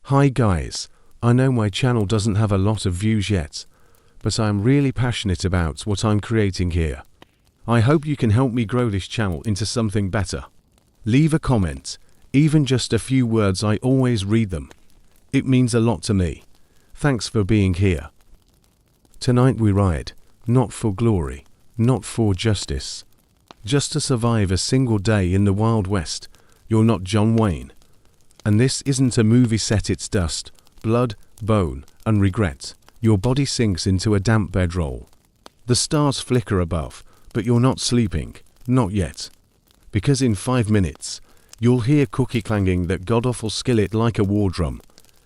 Hi guys, I know my channel doesn't have a lot of views yet, but I'm really passionate about what I'm creating here. I hope you can help me grow this channel into something better. Leave a comment, even just a few words, I always read them. It means a lot to me. Thanks for being here. Tonight we ride, not for glory, not for justice. Just to survive a single day in the Wild West. You're not John Wayne. And this isn't a movie set, it's dust, blood, bone, and regret. Your body sinks into a damp bedroll. The stars flicker above, but you're not sleeping, not yet. Because in 5 minutes, you'll hear cookie clanging that god-awful skillet like a war drum,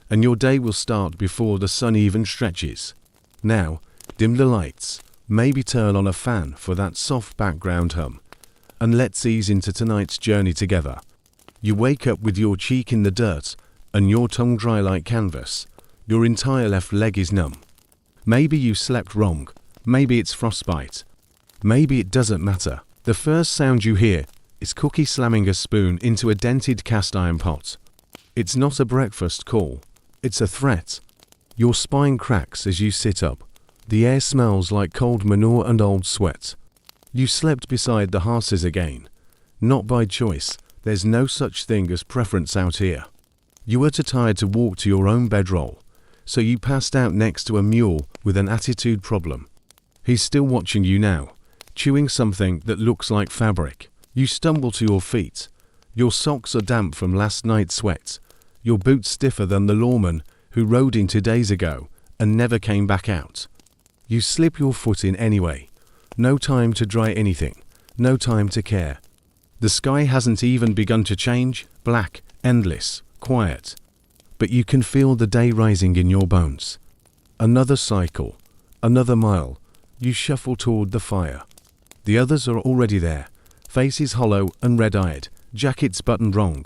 and your day will start before the sun even stretches. Now, dim the lights, maybe turn on a fan for that soft background hum, and let's ease into tonight's journey together. You wake up with your cheek in the dirt and your tongue dry like canvas. Your entire left leg is numb. Maybe you slept wrong. Maybe it's frostbite. Maybe it doesn't matter. The first sound you hear is Cookie slamming a spoon into a dented cast iron pot. It's not a breakfast call. It's a threat. Your spine cracks as you sit up. The air smells like cold manure and old sweat. You slept beside the horses again. Not by choice. There's no such thing as preference out here. You were too tired to walk to your own bedroll, so you passed out next to a mule with an attitude problem. He's still watching you now, chewing something that looks like fabric. You stumble to your feet. Your socks are damp from last night's sweat. Your boots stiffer than the lawman who rode in 2 days ago and never came back out. You slip your foot in anyway. No time to dry anything. No time to care. The sky hasn't even begun to change, black, endless, quiet. But you can feel the day rising in your bones. Another cycle, another mile. You shuffle toward the fire. The others are already there, faces hollow and red-eyed, jackets buttoned wrong.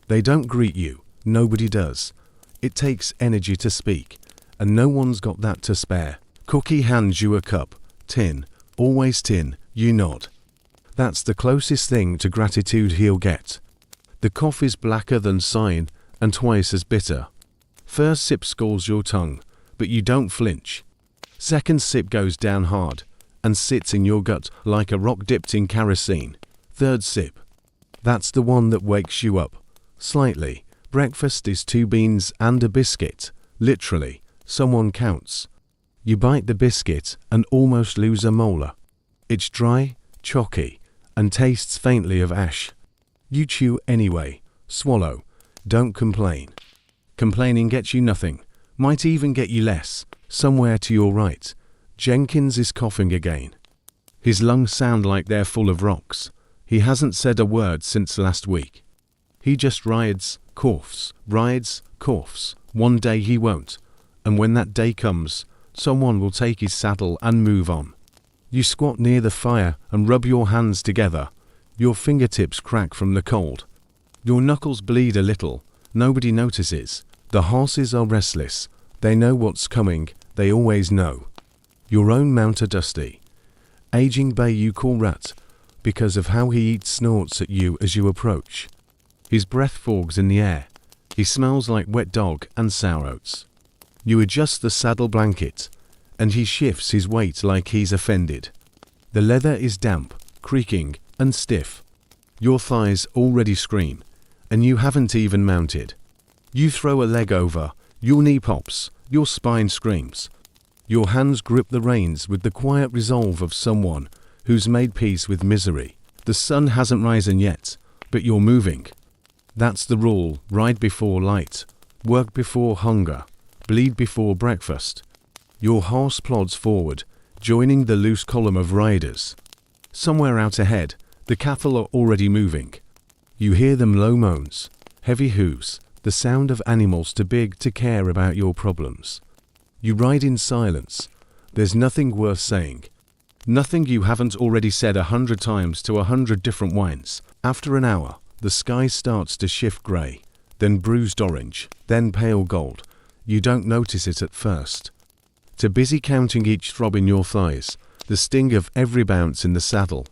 They don't greet you, nobody does. It takes energy to speak, and no one's got that to spare. Cookie hands you a cup, tin, always tin, you nod. That's the closest thing to gratitude he'll get. The coffee's blacker than sign and twice as bitter. First sip scalds your tongue, but you don't flinch. Second sip goes down hard and sits in your gut like a rock dipped in kerosene. Third sip. That's the one that wakes you up. Slightly. Breakfast is 2 beans and a biscuit. Literally. Someone counts. You bite the biscuit and almost lose a molar. It's dry, chalky, and tastes faintly of ash. You chew anyway. Swallow. Don't complain. Complaining gets you nothing. Might even get you less. Somewhere to your right, Jenkins is coughing again. His lungs sound like they're full of rocks. He hasn't said a word since last week. He just rides, coughs, rides, coughs. One day he won't. And when that day comes, someone will take his saddle and move on. You squat near the fire and rub your hands together. Your fingertips crack from the cold. Your knuckles bleed a little. Nobody notices. The horses are restless. They know what's coming. They always know. Your own mount are dusty. Aging bay you call Rat because of how he eats snorts at you as you approach. His breath fogs in the air. He smells like wet dog and sour oats. You adjust the saddle blanket, and he shifts his weight like he's offended. The leather is damp, creaking, and stiff. Your thighs already scream, and you haven't even mounted. You throw a leg over, your knee pops, your spine screams. Your hands grip the reins with the quiet resolve of someone who's made peace with misery. The sun hasn't risen yet, but you're moving. That's the rule: ride before light, work before hunger, bleed before breakfast. Your horse plods forward, joining the loose column of riders. Somewhere out ahead, the cattle are already moving. You hear them low moans, heavy hooves, the sound of animals too big to care about your problems. You ride in silence. There's nothing worth saying. Nothing you haven't already said 100 times to 100 different wines. After an hour, the sky starts to shift grey, then bruised orange, then pale gold. You don't notice it at first. Too busy counting each throb in your thighs, the sting of every bounce in the saddle.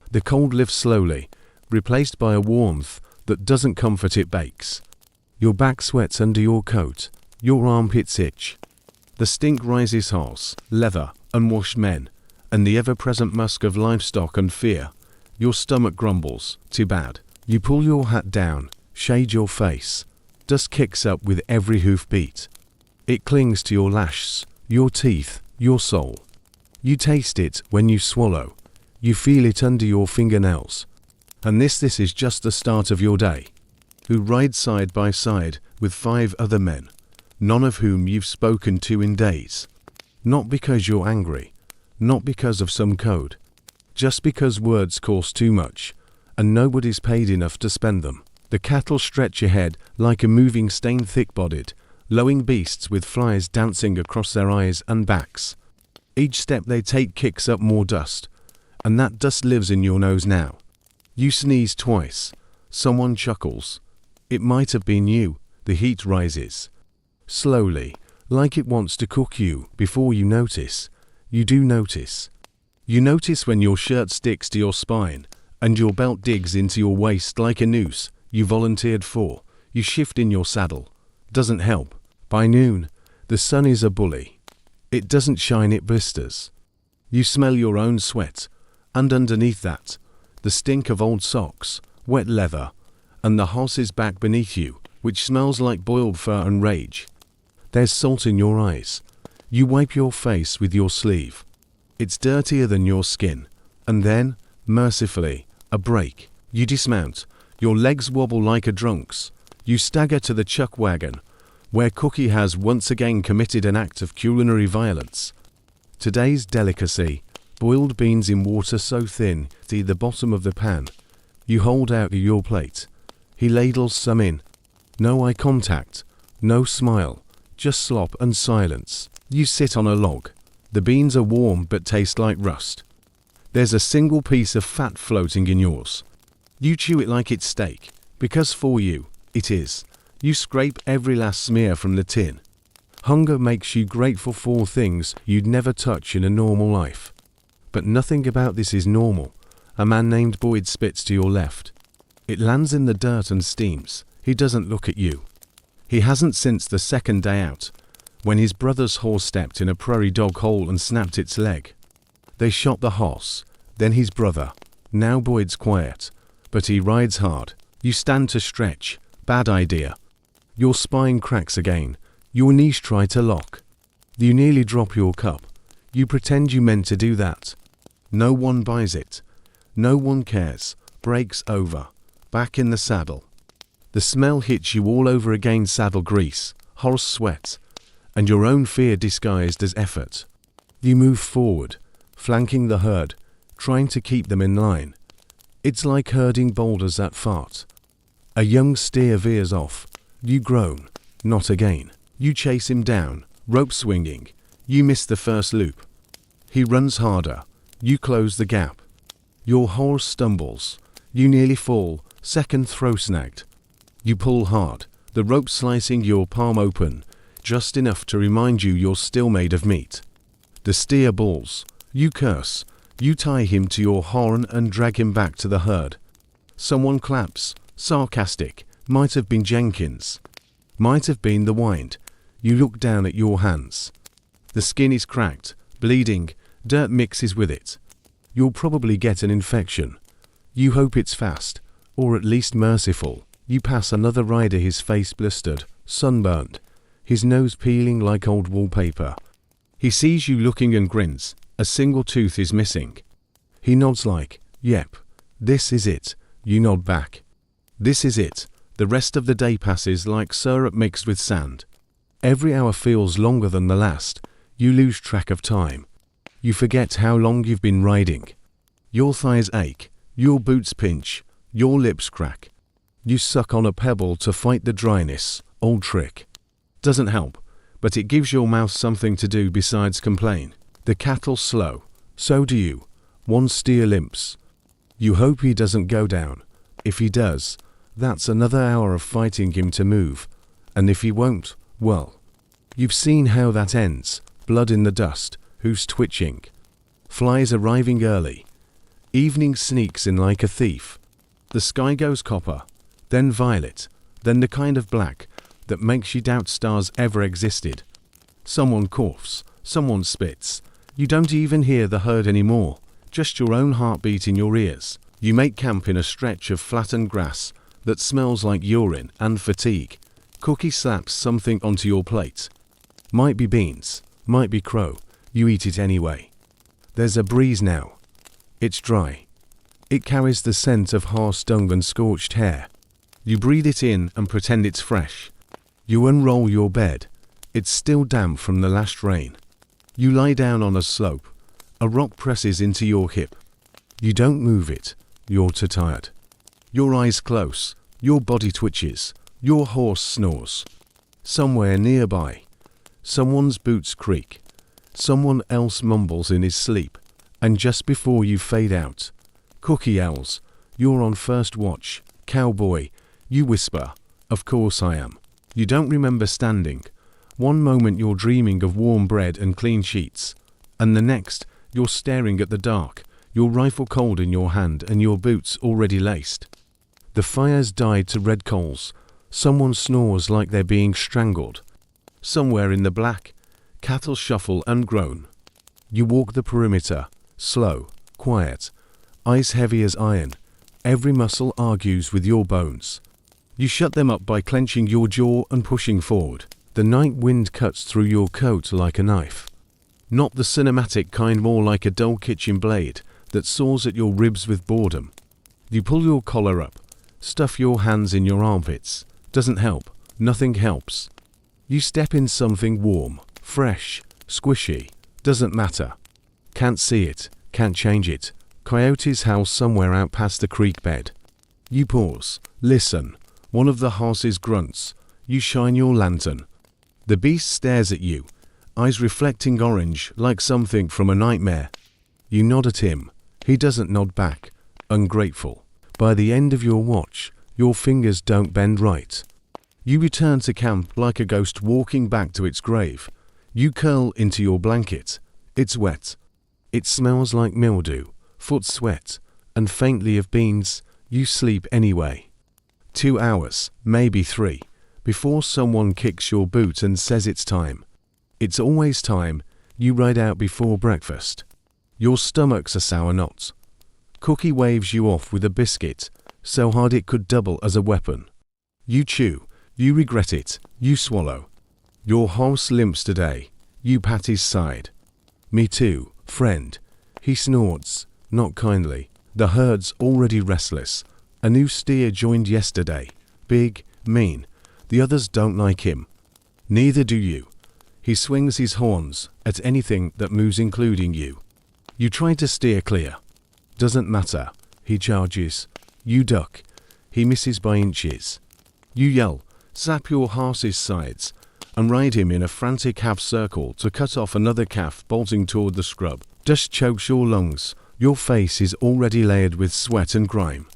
The cold lifts slowly, replaced by a warmth that doesn't comfort, it bakes. Your back sweats under your coat, your armpits itch. The stink rises horse, leather, unwashed men, and the ever-present musk of livestock and fear. Your stomach grumbles, too bad. You pull your hat down, shade your face. Dust kicks up with every hoof beat. It clings to your lashes, your teeth, your soul. You taste it when you swallow. You feel it under your fingernails. And this is just the start of your day. Who ride side by side with 5 other men, none of whom you've spoken to in days. Not because you're angry, not because of some code, just because words cost too much, and nobody's paid enough to spend them. The cattle stretch ahead like a moving stain, thick-bodied, lowing beasts with flies dancing across their eyes and backs. Each step they take kicks up more dust, and that dust lives in your nose now. You sneeze twice. Someone chuckles. It might have been you. The heat rises. Slowly, like it wants to cook you. Before you notice, you do notice. You notice when your shirt sticks to your spine, and your belt digs into your waist like a noose you volunteered for. You shift in your saddle. Doesn't help. By noon, the sun is a bully. It doesn't shine, it blisters. You smell your own sweat, and underneath that, the stink of old socks, wet leather, and the horse's back beneath you, which smells like boiled fur and rage. There's salt in your eyes. You wipe your face with your sleeve. It's dirtier than your skin. And then, mercifully, a break. You dismount. Your legs wobble like a drunk's. You stagger to the chuck wagon, where Cookie has once again committed an act of culinary violence. Today's delicacy, boiled beans in water so thin, to the bottom of the pan. You hold out your plate. He ladles some in. No eye contact, no smile, just slop and silence. You sit on a log. The beans are warm but taste like rust. There's a single piece of fat floating in yours. You chew it like it's steak, because for you, it is. You scrape every last smear from the tin. Hunger makes you grateful for things you'd never touch in a normal life. But nothing about this is normal. A man named Boyd spits to your left. It lands in the dirt and steams. He doesn't look at you. He hasn't since the second day out, when his brother's horse stepped in a prairie dog hole and snapped its leg. They shot the horse, then his brother. Now Boyd's quiet, but he rides hard. You stand to stretch. Bad idea. Your spine cracks again. Your knees try to lock. You nearly drop your cup. You pretend you meant to do that. No one buys it. No one cares. Breaks over. Back in the saddle. The smell hits you all over again, saddle grease, horse sweat, and your own fear disguised as effort. You move forward, flanking the herd, trying to keep them in line. It's like herding boulders that fart. A young steer veers off. You groan. Not again. You chase him down, rope swinging. You miss the first loop. He runs harder. You close the gap. Your horse stumbles. You nearly fall, second throw snagged. You pull hard, the rope slicing your palm open, just enough to remind you you're still made of meat. The steer balls. You curse. You tie him to your horn and drag him back to the herd. Someone claps, sarcastic. Might have been Jenkins. Might have been the wind. You look down at your hands. The skin is cracked, bleeding, dirt mixes with it. You'll probably get an infection. You hope it's fast, or at least merciful. You pass another rider, his face blistered, sunburned, his nose peeling like old wallpaper. He sees you looking and grins. A single tooth is missing. He nods like, yep, this is it. You nod back. This is it. The rest of the day passes like syrup mixed with sand. Every hour feels longer than the last. You lose track of time. You forget how long you've been riding. Your thighs ache. Your boots pinch. Your lips crack. You suck on a pebble to fight the dryness. Old trick. Doesn't help, but it gives your mouth something to do besides complain. The cattle slow. So do you. One steer limps. You hope he doesn't go down. If he does, that's another hour of fighting him to move. And if he won't, well, you've seen how that ends. Blood in the dust. Who's twitching? Flies arriving early. Evening sneaks in like a thief. The sky goes copper, then violet, then the kind of black that makes you doubt stars ever existed. Someone coughs, someone spits. You don't even hear the herd anymore, just your own heartbeat in your ears. You make camp in a stretch of flattened grass that smells like urine and fatigue. Cookie slaps something onto your plate. Might be beans, might be crow. You eat it anyway. There's a breeze now. It's dry. It carries the scent of horse dung and scorched hair. You breathe it in and pretend it's fresh. You unroll your bed. It's still damp from the last rain. You lie down on a slope. A rock presses into your hip. You don't move it. You're too tired. Your eyes close. Your body twitches. Your horse snores. Somewhere nearby, someone's boots creak. Someone else mumbles in his sleep. And just before you fade out, Cookie yells, "You're on first watch, cowboy." You whisper, "Of course I am." You don't remember standing. One moment you're dreaming of warm bread and clean sheets, and the next you're staring at the dark, your rifle cold in your hand and your boots already laced. The fire's died to red coals. Someone snores like they're being strangled. Somewhere in the black, cattle shuffle and groan. You walk the perimeter, slow, quiet, eyes heavy as iron. Every muscle argues with your bones. You shut them up by clenching your jaw and pushing forward. The night wind cuts through your coat like a knife. Not the cinematic kind, more like a dull kitchen blade that saws at your ribs with boredom. You pull your collar up, stuff your hands in your armpits. Doesn't help. Nothing helps. You step in something warm, fresh, squishy. Doesn't matter. Can't see it. Can't change it. Coyotes howl somewhere out past the creek bed. You pause. Listen. One of the horses grunts. You shine your lantern. The beast stares at you, eyes reflecting orange like something from a nightmare. You nod at him. He doesn't nod back. Ungrateful. By the end of your watch, your fingers don't bend right. You return to camp like a ghost walking back to its grave. You curl into your blanket. It's wet. It smells like mildew, foot sweat, and faintly of beans. You sleep anyway. 2 hours, maybe 3, before someone kicks your boot and says it's time. It's always time. You ride out before breakfast. Your stomach's a sour knot. Cookie waves you off with a biscuit, so hard it could double as a weapon. You chew. You regret it. You swallow. Your horse limps today. You pat his side. Me too, friend. He snorts, not kindly. The herd's already restless. A new steer joined yesterday. Big, mean. The others don't like him. Neither do you. He swings his horns at anything that moves, including you. You try to steer clear. Doesn't matter. He charges. You duck. He misses by inches. You yell, slap your horse's sides, and ride him in a frantic half circle to cut off another calf bolting toward the scrub. Dust chokes your lungs. Your face is already layered with sweat and grime.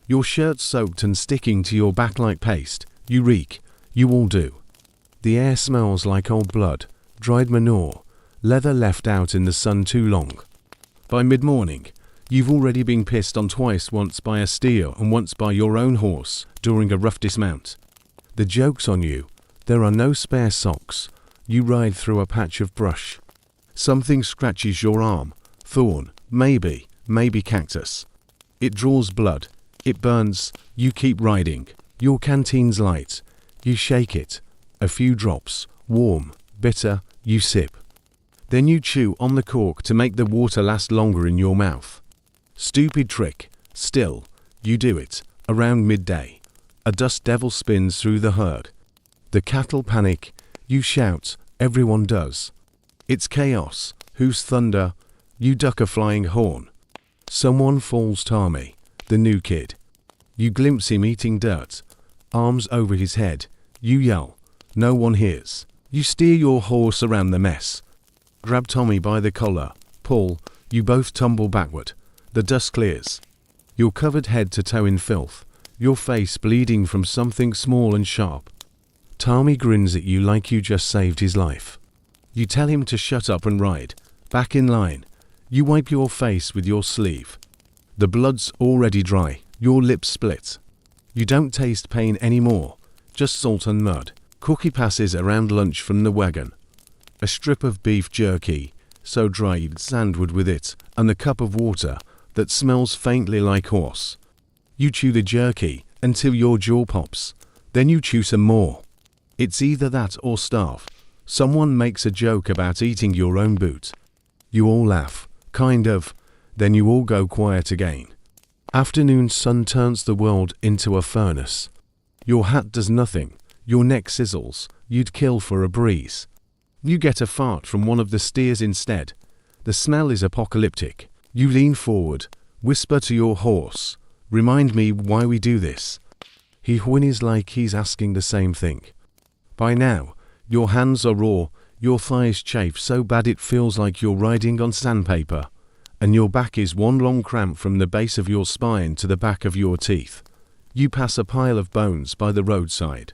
Your shirt soaked and sticking to your back like paste. You reek. You all do. The air smells like old blood, dried manure, leather left out in the sun too long. By mid-morning, you've already been pissed on twice, once by a steer and once by your own horse during a rough dismount. The joke's on you. There are no spare socks. You ride through a patch of brush. Something scratches your arm. Thorn, maybe cactus. It draws blood. It burns. You keep riding. Your canteen's light. You shake it. A few drops. Warm, bitter. You sip. Then you chew on the cork to make the water last longer in your mouth. Stupid trick. Still, you do it. Around midday, a dust devil spins through the herd. The cattle panic. You shout. Everyone does. It's chaos. Whose thunder? You duck a flying horn. Someone falls Tommy, the new kid. You glimpse him eating dirt, arms over his head. You yell. No one hears. You steer your horse around the mess. Grab Tommy by the collar. Pull. You both tumble backward. The dust clears. You're covered head to toe in filth, your face bleeding from something small and sharp. Tommy grins at you like you just saved his life. You tell him to shut up and ride. Back in line. You wipe your face with your sleeve. The blood's already dry. Your lips split. You don't taste pain anymore. just salt and mud. Cookie passes around lunch from the wagon. A strip of beef jerky, so dry you'd sandwich with it, and a cup of water that smells faintly like horse. You chew the jerky until your jaw pops. Then you chew some more. It's either that or starve. Someone makes a joke about eating your own boot. You all laugh, kind of, then you all go quiet again. Afternoon sun turns the world into a furnace. Your hat does nothing, your neck sizzles, you'd kill for a breeze. You get a fart from one of the steers instead. The smell is apocalyptic. You lean forward, whisper to your horse, "Remind me why we do this." He whinnies like he's asking the same thing. By now, your hands are raw, your thighs chafe so bad it feels like you're riding on sandpaper, and your back is one long cramp from the base of your spine to the back of your teeth. You pass a pile of bones by the roadside.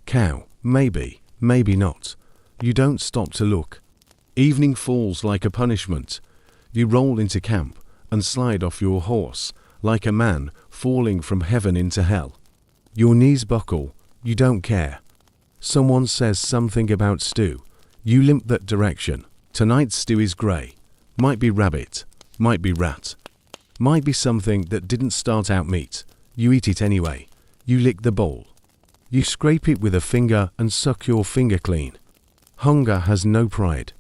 Cow, maybe, maybe not. You don't stop to look. Evening falls like a punishment. You roll into camp and slide off your horse, like a man falling from heaven into hell. Your knees buckle, you don't care. Someone says something about stew. You limp that direction. Tonight's stew is grey. Might be rabbit, might be rat. Might be something that didn't start out meat. You eat it anyway. You lick the bowl. You scrape it with a finger and suck your finger clean. Hunger has no pride.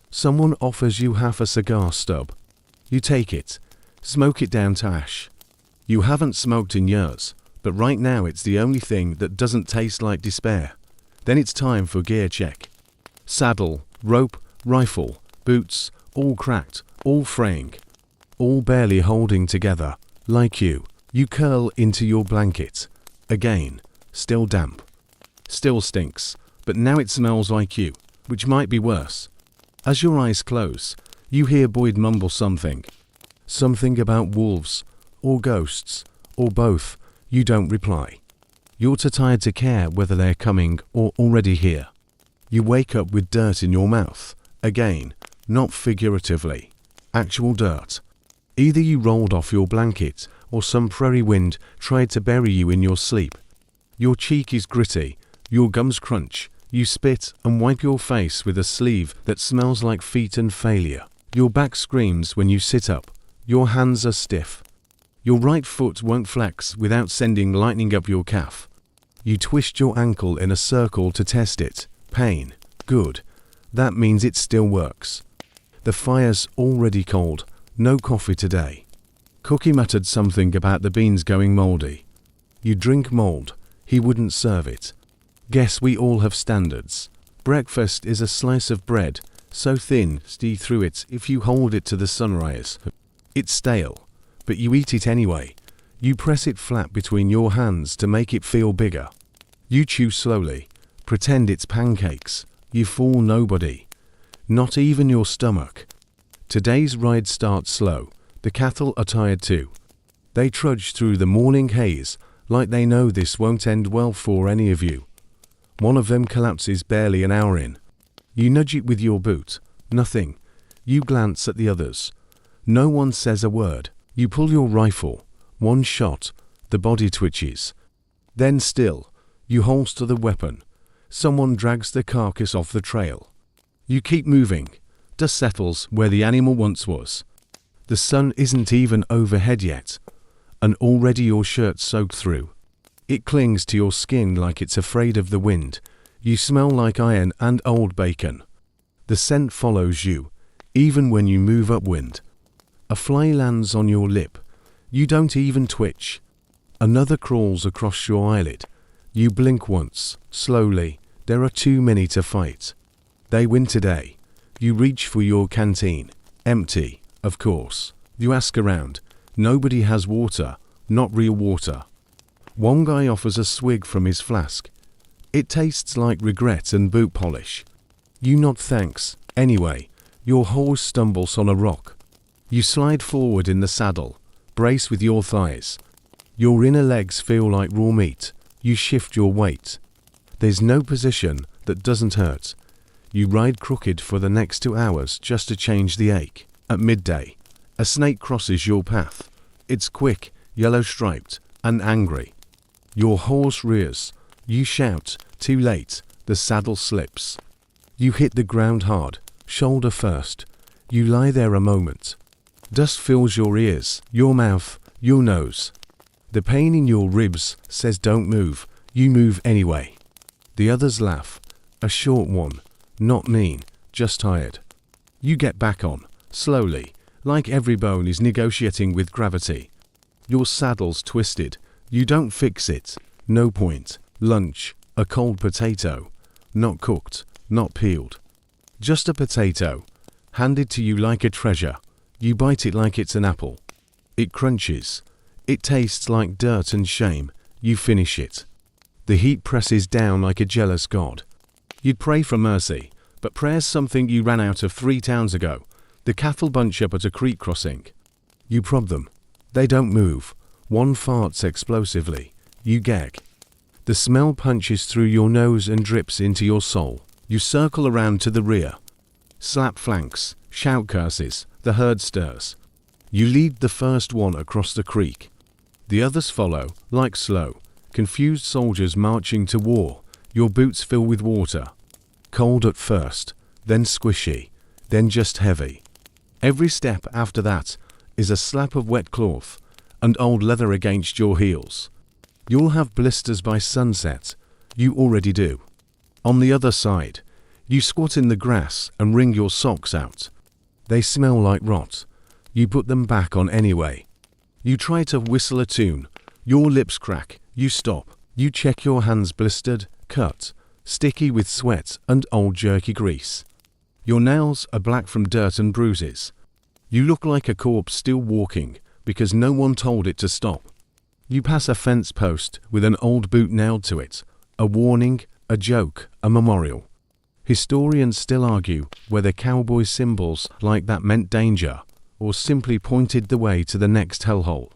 Someone offers you half a cigar stub. You take it, smoke it down to ash. You haven't smoked in years, but right now it's the only thing that doesn't taste like despair. Then it's time for gear check. Saddle, rope, rifle, boots, all cracked, all fraying, all barely holding together, like you. You curl into your blanket. Again, still damp. Still stinks, but now it smells like you, which might be worse. As your eyes close, you hear Boyd mumble something. Something about wolves, or ghosts, or both. You don't reply. You're too tired to care whether they're coming or already here. You wake up with dirt in your mouth. Again, not figuratively. Actual dirt. Either you rolled off your blanket, or some prairie wind tried to bury you in your sleep. Your cheek is gritty, your gums crunch. You spit and wipe your face with a sleeve that smells like feet and failure. Your back screams when you sit up. Your hands are stiff. Your right foot won't flex without sending lightning up your calf. You twist your ankle in a circle to test it. Pain. Good. That means it still works. The fire's already cold. No coffee today. Cookie muttered something about the beans going moldy. You drink mold. He wouldn't serve it. Guess we all have standards. Breakfast is a slice of bread, so thin, see through it if you hold it to the sunrise. It's stale, but you eat it anyway. You press it flat between your hands to make it feel bigger. You chew slowly, pretend it's pancakes. You fool nobody, not even your stomach. Today's ride starts slow. The cattle are tired too. They trudge through the morning haze like they know this won't end well for any of you. One of them collapses barely an hour in. You nudge it with your boot. Nothing. You glance at the others. No one says a word. You pull your rifle. One shot. The body twitches. Then still. You holster the weapon. Someone drags the carcass off the trail. You keep moving. Dust settles where the animal once was. The sun isn't even overhead yet, and already your shirt's soaked through. It clings to your skin like it's afraid of the wind. You smell like iron and old bacon. The scent follows you, even when you move upwind. A fly lands on your lip. You don't even twitch. Another crawls across your eyelid. You blink once, slowly. There are too many to fight. They win today. You reach for your canteen. Empty, of course. You ask around. Nobody has water, not real water. One guy offers a swig from his flask. It tastes like regret and boot polish. You nod thanks. Anyway, your horse stumbles on a rock. You slide forward in the saddle. Brace with your thighs. Your inner legs feel like raw meat. You shift your weight. There's no position that doesn't hurt. You ride crooked for the next 2 hours just to change the ache. At midday, a snake crosses your path. It's quick, yellow-striped, and angry. Your horse rears. You shout, too late, the saddle slips. You hit the ground hard, shoulder first. You lie there a moment. Dust fills your ears, your mouth, your nose. The pain in your ribs says don't move, you move anyway. The others laugh, a short one, not mean, just tired. You get back on, slowly, like every bone is negotiating with gravity. Your saddle's twisted, you don't fix it, no point. Lunch, a cold potato, not cooked, not peeled. Just a potato, handed to you like a treasure. You bite it like it's an apple. It crunches. It tastes like dirt and shame. You finish it. The heat presses down like a jealous god. You'd pray for mercy, but prayer's something you ran out of 3 towns ago. The cattle bunch up at a creek crossing. You prod them. They don't move. One farts explosively. You gag. The smell punches through your nose and drips into your soul. You circle around to the rear. Slap flanks, shout curses, the herd stirs. You lead the first one across the creek. The others follow, like slow, confused soldiers marching to war. Your boots fill with water. Cold at first, then squishy, then just heavy. Every step after that is a slap of wet cloth and old leather against your heels. You'll have blisters by sunset. You already do. On the other side, you squat in the grass and wring your socks out. They smell like rot. You put them back on anyway. You try to whistle a tune. Your lips crack. You stop. You check your hands blistered, cut, sticky with sweat and old jerky grease. Your nails are black from dirt and bruises. You look like a corpse still walking because no one told it to stop. You pass a fence post with an old boot nailed to it. A warning, a joke, a memorial. Historians still argue whether cowboy symbols like that meant danger or simply pointed the way to the next hellhole.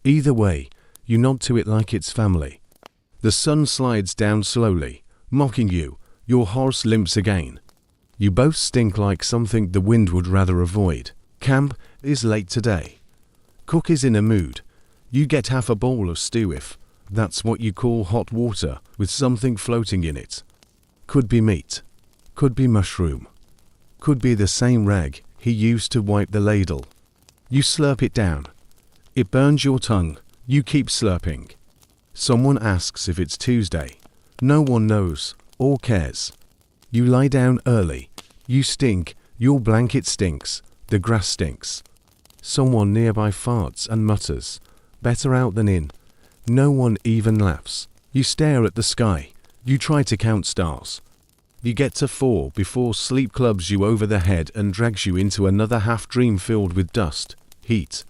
Either way, you nod to it like it's family. The sun slides down slowly, mocking you. Your horse limps again. You both stink like something the wind would rather avoid. Camp is late today. Cook is in a mood. You get half a bowl of stew if that's what you call hot water with something floating in it. Could be meat. Could be mushroom. Could be the same rag he used to wipe the ladle. You slurp it down. It burns your tongue. You keep slurping. Someone asks if it's Tuesday. No one knows or cares. You lie down early. You stink. Your blanket stinks. The grass stinks. Someone nearby farts and mutters. Better out than in. No one even laughs. You stare at the sky. You try to count stars. You get to 4 before sleep clubs you over the head and drags you into another half-dream filled with dust, heat,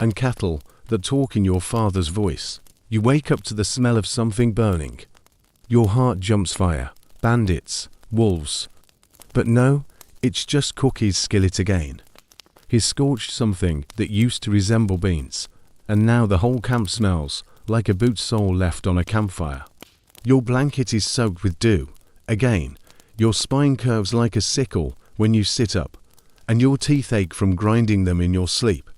and cattle that talk in your father's voice. You wake up to the smell of something burning. Your heart jumps fire. Bandits. Wolves. But no, it's just Cookie's skillet again. He's scorched something that used to resemble beans, and now the whole camp smells like a boot sole left on a campfire. Your blanket is soaked with dew. Again, your spine curves like a sickle when you sit up, and your teeth ache from grinding them in your sleep.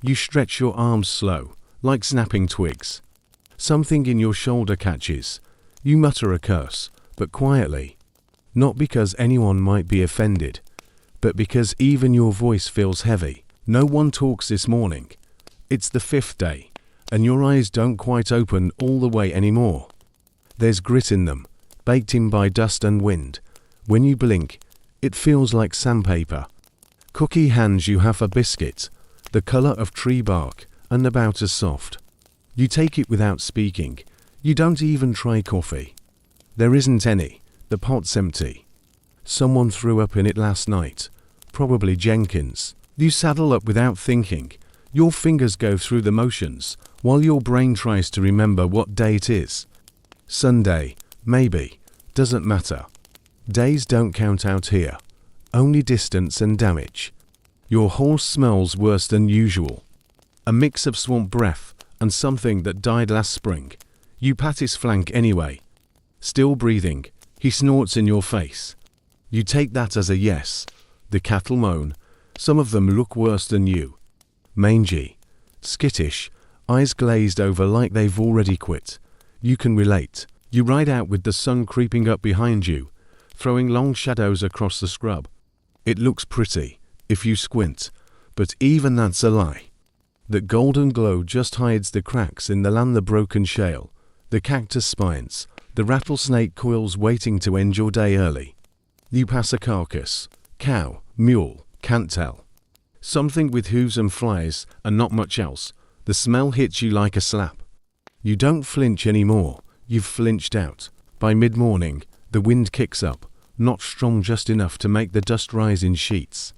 You stretch your arms slow, like snapping twigs. Something in your shoulder catches. You mutter a curse, but quietly. Not because anyone might be offended, but because even your voice feels heavy. No one talks this morning. It's the 5th day, and your eyes don't quite open all the way anymore. There's grit in them, baked in by dust and wind. When you blink, it feels like sandpaper. Cookie hands you half a biscuit, the color of tree bark and about as soft. You take it without speaking. You don't even try coffee. There isn't any. The pot's empty. Someone threw up in it last night. Probably Jenkins. You saddle up without thinking. Your fingers go through the motions, while your brain tries to remember what day it is. Sunday, maybe. Doesn't matter. Days don't count out here. Only distance and damage. Your horse smells worse than usual. A mix of swamp breath and something that died last spring. You pat his flank anyway. Still breathing, he snorts in your face. You take that as a yes. The cattle moan. Some of them look worse than you. Mangy, skittish, eyes glazed over like they've already quit. You can relate. You ride out with the sun creeping up behind you, throwing long shadows across the scrub. It looks pretty, if you squint, but even that's a lie. That golden glow just hides the cracks in the broken shale, the cactus spines, the rattlesnake coils waiting to end your day early. You pass a carcass, cow, mule, can't tell. Something with hooves and flies and not much else. The smell hits you like a slap. You don't flinch anymore, you've flinched out. By mid-morning, the wind kicks up, not strong just enough to make the dust rise in sheets.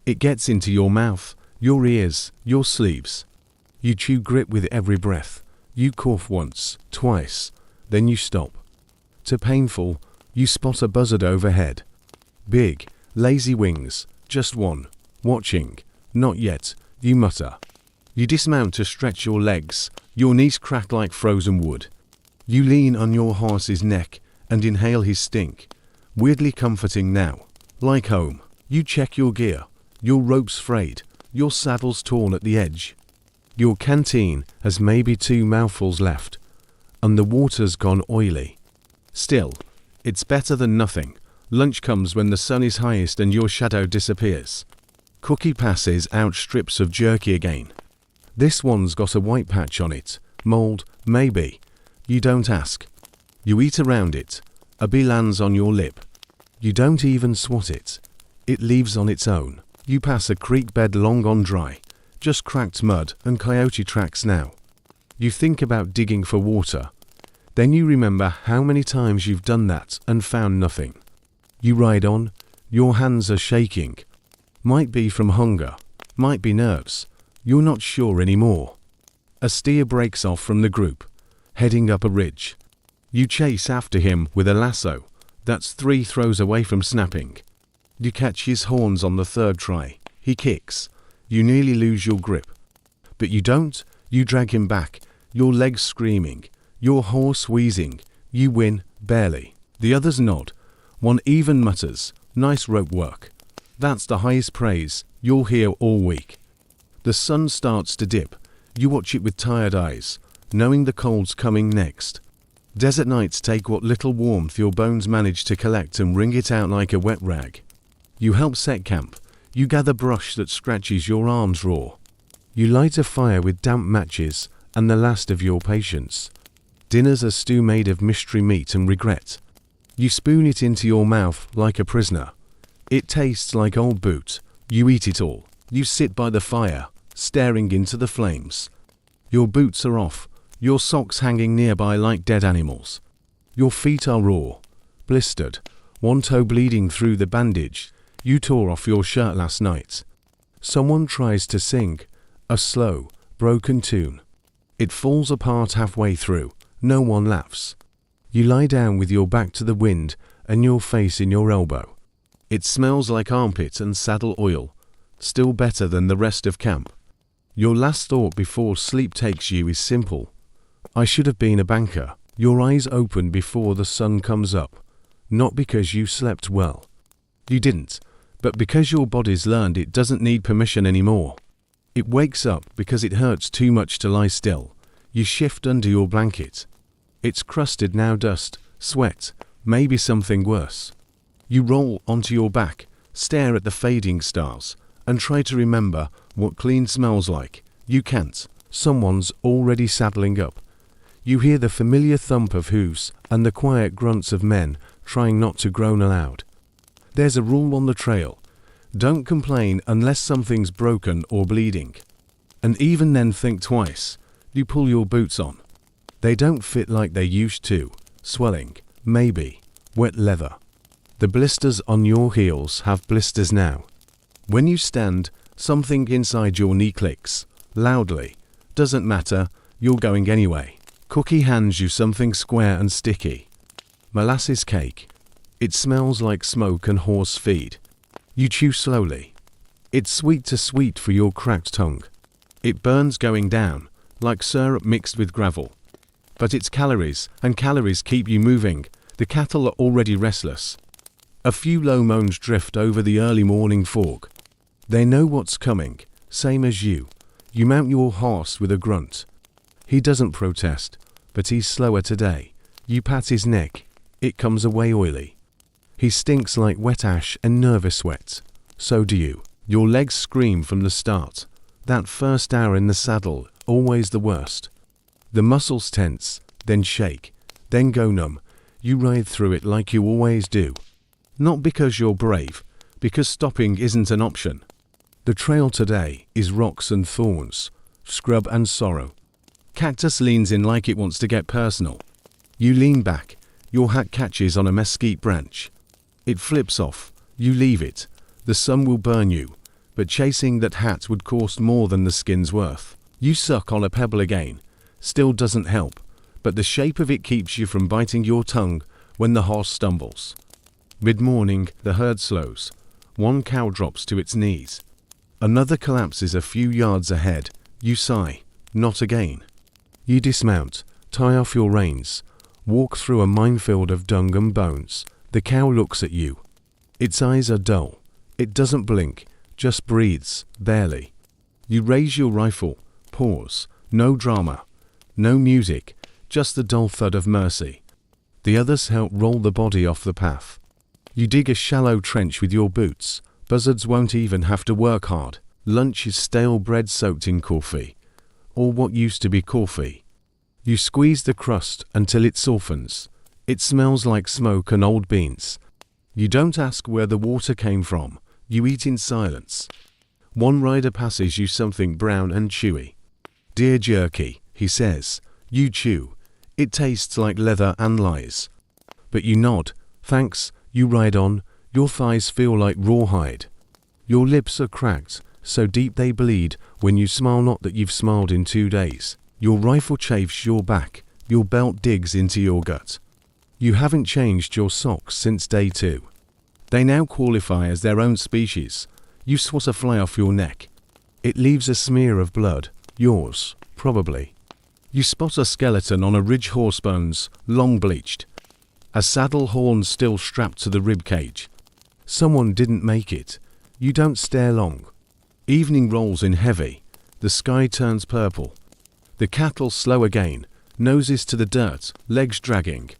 It gets into your mouth, your ears, your sleeves. You chew grit with every breath. You cough once, twice, then you stop. To painful, you spot a buzzard overhead. Big, lazy wings, just one. Watching, not yet, you mutter. You dismount to stretch your legs, your knees crack like frozen wood. You lean on your horse's neck and inhale his stink. Weirdly comforting now, like home. You check your gear, your ropes frayed, your saddle's torn at the edge. Your canteen has maybe 2 mouthfuls left, and the water's gone oily. Still, it's better than nothing. Lunch comes when the sun is highest and your shadow disappears. Cookie passes out strips of jerky again. This one's got a white patch on it, mold, maybe. You don't ask. You eat around it. A bee lands on your lip. You don't even swat it. It leaves on its own. You pass a creek bed long gone dry. Just cracked mud and coyote tracks now. You think about digging for water. Then you remember how many times you've done that and found nothing. You ride on. Your hands are shaking. Might be from hunger. Might be nerves. You're not sure anymore. A steer breaks off from the group, heading up a ridge. You chase after him with a lasso. That's 3 throws away from snapping. You catch his horns on the 3rd try. He kicks. You nearly lose your grip. But you don't. You drag him back, your legs screaming, your horse wheezing. You win, barely. The others nod. One even mutters, "Nice rope work." That's the highest praise you'll hear all week. The sun starts to dip. You watch it with tired eyes, knowing the cold's coming next. Desert nights take what little warmth your bones manage to collect and wring it out like a wet rag. You help set camp. You gather brush that scratches your arms raw. You light a fire with damp matches and the last of your patience. Dinner's a stew made of mystery meat and regret. You spoon it into your mouth like a prisoner. It tastes like old boot. You eat it all. You sit by the fire, staring into the flames. Your boots are off, your socks hanging nearby like dead animals. Your feet are raw, blistered, one toe bleeding through the bandage you tore off your shirt last night. Someone tries to sing a slow, broken tune. It falls apart halfway through. No one laughs. You lie down with your back to the wind and your face in your elbow. It smells like armpit and saddle oil, still better than the rest of camp. Your last thought before sleep takes you is simple. I should have been a banker. Your eyes open before the sun comes up. Not because you slept well. You didn't, but because your body's learned it doesn't need permission anymore. It wakes up because it hurts too much to lie still. You shift under your blanket. It's crusted now, dust, sweat, maybe something worse. You roll onto your back, stare at the fading stars, and try to remember what clean smells like. You can't. Someone's already saddling up. You hear the familiar thump of hooves and the quiet grunts of men trying not to groan aloud. There's a rule on the trail. Don't complain unless something's broken or bleeding. And even then think twice. You pull your boots on. They don't fit like they used to. Swelling, maybe, wet leather. The blisters on your heels have blisters now. When you stand, something inside your knee clicks, loudly. Doesn't matter, you're going anyway. Cookie hands you something square and sticky. Molasses cake. It smells like smoke and horse feed. You chew slowly. It's sweet to sweet for your cracked tongue. It burns going down, like syrup mixed with gravel. But it's calories, and calories keep you moving. The cattle are already restless. A few low moans drift over the early morning fog. They know what's coming, same as you. You mount your horse with a grunt. He doesn't protest, but he's slower today. You pat his neck. It comes away oily. He stinks like wet ash and nervous sweat. So do you. Your legs scream from the start. That first hour in the saddle, always the worst. The muscles tense, then shake, then go numb. You ride through it like you always do. Not because you're brave, because stopping isn't an option. The trail today is rocks and thorns, scrub and sorrow. Cactus leans in like it wants to get personal. You lean back, your hat catches on a mesquite branch. It flips off, you leave it. The sun will burn you, but chasing that hat would cost more than the skin's worth. You suck on a pebble again, still doesn't help, but the shape of it keeps you from biting your tongue when the horse stumbles. Mid-morning, the herd slows. One cow drops to its knees. Another collapses a few yards ahead. You sigh, not again. You dismount, tie off your reins, walk through a minefield of dung and bones. The cow looks at you. Its eyes are dull. It doesn't blink, just breathes, barely. You raise your rifle, pause, no drama, no music, just the dull thud of mercy. The others help roll the body off the path. You dig a shallow trench with your boots. Buzzards won't even have to work hard. Lunch is stale bread soaked in coffee, or what used to be coffee. You squeeze the crust until it softens. It smells like smoke and old beans. You don't ask where the water came from. You eat in silence. One rider passes you something brown and chewy. Deer jerky, he says. You chew. It tastes like leather and lies. But you nod. Thanks. You ride on. Your thighs feel like rawhide. Your lips are cracked, so deep they bleed when you smile, not that you've smiled in 2 days. Your rifle chafes your back. Your belt digs into your gut. You haven't changed your socks since day 2. They now qualify as their own species. You swat a fly off your neck. It leaves a smear of blood. Yours, probably. You spot a skeleton on a ridge, horse bones, long bleached. A saddle horn still strapped to the rib cage. Someone didn't make it. You don't stare long. Evening rolls in heavy. The sky turns purple. The cattle slow again, noses to the dirt, legs dragging.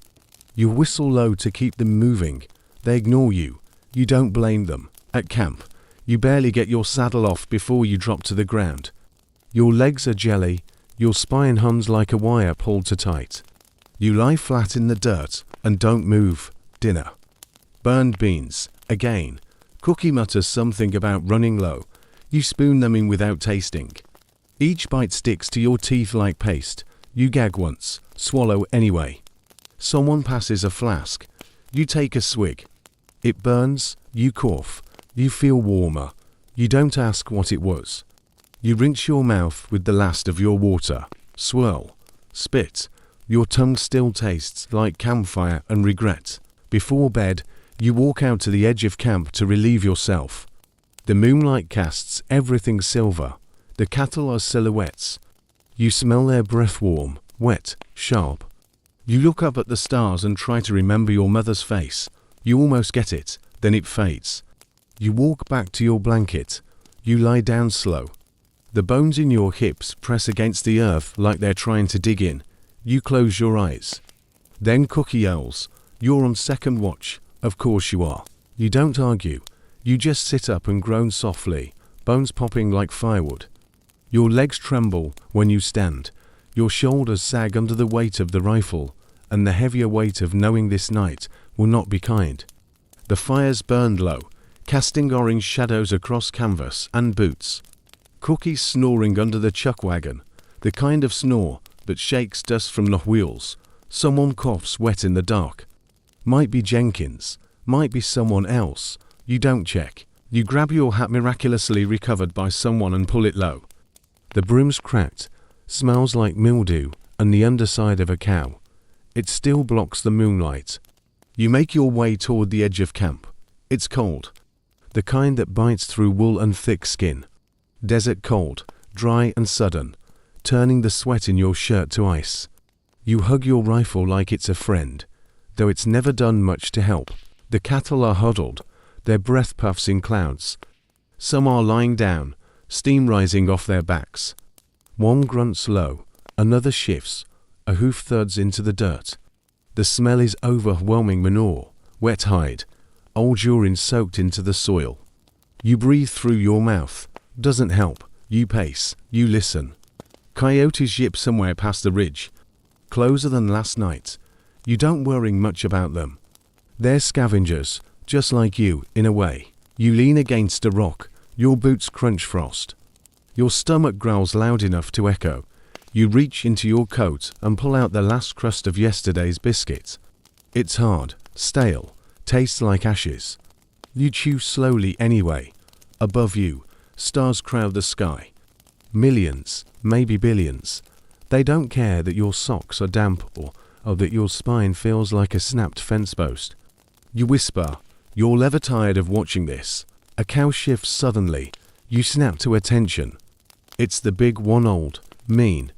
You whistle low to keep them moving. They ignore you. You don't blame them. At camp, you barely get your saddle off before you drop to the ground. Your legs are jelly. Your spine hums like a wire pulled too tight. You lie flat in the dirt and don't move. Dinner. Burned beans. Again. Cookie mutters something about running low. You spoon them in without tasting. Each bite sticks to your teeth like paste. You gag once. Swallow anyway. Someone passes a flask. You take a swig. It burns. You cough. You feel warmer. You don't ask what it was. You rinse your mouth with the last of your water. Swirl. Spit. Your tongue still tastes like campfire and regret. Before bed, you walk out to the edge of camp to relieve yourself. The moonlight casts everything silver. The cattle are silhouettes. You smell their breath, warm, wet, sharp. You look up at the stars and try to remember your mother's face. You almost get it, then it fades. You walk back to your blanket. You lie down slow. The bones in your hips press against the earth like they're trying to dig in. You close your eyes. Then Cookie yells. You're on second watch. Of course you are. You don't argue. You just sit up and groan softly, bones popping like firewood. Your legs tremble when you stand. Your shoulders sag under the weight of the rifle and the heavier weight of knowing this night will not be kind. The fires burned low, casting orange shadows across canvas and boots. Cookie's snoring under the chuck wagon, the kind of snore that shakes dust from the wheels. Someone coughs wet in the dark. Might be Jenkins, might be someone else. You don't check. You grab your hat miraculously recovered by someone and pull it low. The brim's cracked, smells like mildew and the underside of a cow. It still blocks the moonlight. You make your way toward the edge of camp. It's cold. The kind that bites through wool and thick skin. Desert cold, dry and sudden, turning the sweat in your shirt to ice. You hug your rifle like it's a friend, though it's never done much to help. The cattle are huddled, their breath puffs in clouds. Some are lying down, steam rising off their backs. One grunts low, another shifts, a hoof thuds into the dirt. The smell is overwhelming: manure, wet hide, old urine soaked into the soil. You breathe through your mouth. Doesn't help. You pace. You listen. Coyotes yip somewhere past the ridge. Closer than last night. You don't worry much about them. They're scavengers, just like you, in a way. You lean against a rock. Your boots crunch frost. Your stomach growls loud enough to echo. You reach into your coat and pull out the last crust of yesterday's biscuit. It's hard, stale, tastes like ashes. You chew slowly anyway. Above you, stars crowd the sky. Millions, maybe billions. They don't care that your socks are damp or that your spine feels like a snapped fence post. You whisper, "You're ever tired of watching this?" A cow shifts suddenly. You snap to attention. It's the big one, old, mean,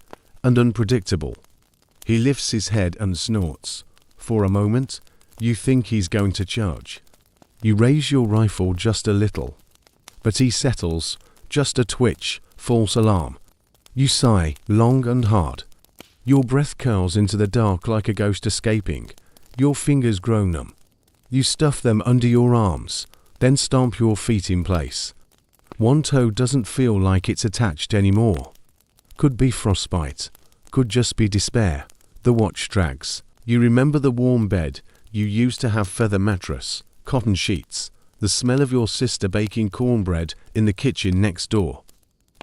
and unpredictable. He lifts his head and snorts. For a moment, you think he's going to charge. You raise your rifle just a little. But he settles, just a twitch, false alarm. You sigh, long and hard. Your breath curls into the dark like a ghost escaping. Your fingers grow numb. You stuff them under your arms, then stomp your feet in place. One toe doesn't feel like it's attached anymore. Could be frostbite. Could just be despair. The watch drags. You remember the warm bed you used to have, feather mattress, cotton sheets, the smell of your sister baking cornbread in the kitchen next door.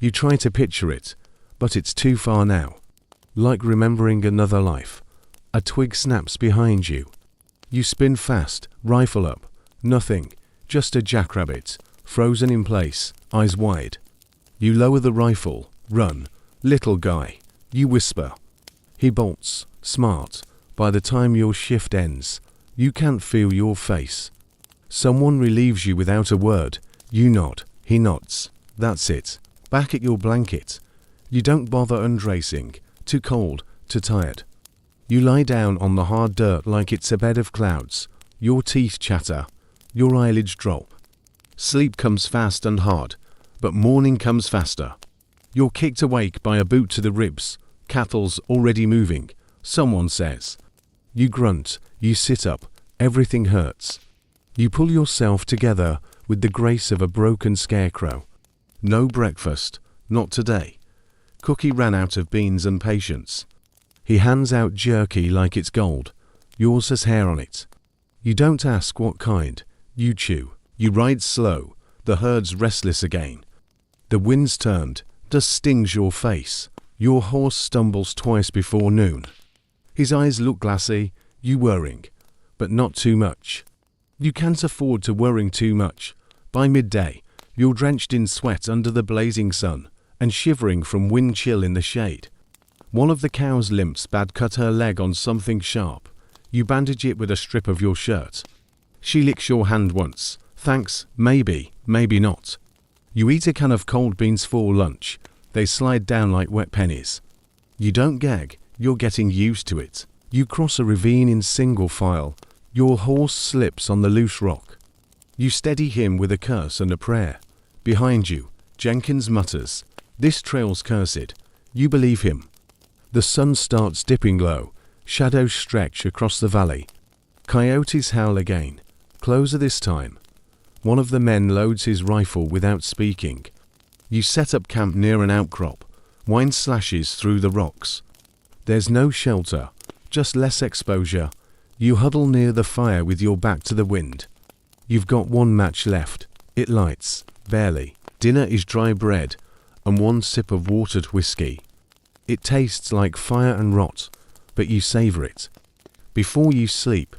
You try to picture it, but it's too far now. Like remembering another life. A twig snaps behind you. You spin fast, rifle up. Nothing, just a jackrabbit, frozen in place, eyes wide. You lower the rifle, run, little guy. You whisper. He bolts, smart. By the time your shift ends, you can't feel your face. Someone relieves you without a word. You nod. He nods. That's it. Back at your blanket. You don't bother undressing. Too cold, too tired. You lie down on the hard dirt like it's a bed of clouds. Your teeth chatter. Your eyelids drop. Sleep comes fast and hard, but morning comes faster. You're kicked awake by a boot to the ribs. Cattle's already moving, someone says. You grunt. You sit up. Everything hurts. You pull yourself together with the grace of a broken scarecrow. No breakfast. Not today. Cookie ran out of beans and patience. He hands out jerky like it's gold. Yours has hair on it. You don't ask what kind. You chew. You ride slow. The herd's restless again. The wind's turned. Dust stings your face. Your horse stumbles twice before noon. His eyes look glassy. You worrying. But not too much. You can't afford to worrying too much. By midday, you're drenched in sweat under the blazing sun and shivering from wind chill in the shade. One of the cows limps. Bad cut her leg on something sharp. You bandage it with a strip of your shirt. She licks your hand once. Thanks, maybe, maybe not. You eat a can of cold beans for lunch. They slide down like wet pennies. You don't gag. You're getting used to it. You cross a ravine in single file. Your horse slips on the loose rock. You steady him with a curse and a prayer. Behind you, Jenkins mutters, "This trail's cursed." You believe him. The sun starts dipping low. Shadows stretch across the valley. Coyotes howl again. Closer this time. One of the men loads his rifle without speaking. You set up camp near an outcrop. Wind slashes through the rocks. There's no shelter, just less exposure. You huddle near the fire with your back to the wind. You've got one match left. It lights, barely. Dinner is dry bread and one sip of watered whiskey. It tastes like fire and rot, but you savor it. Before you sleep,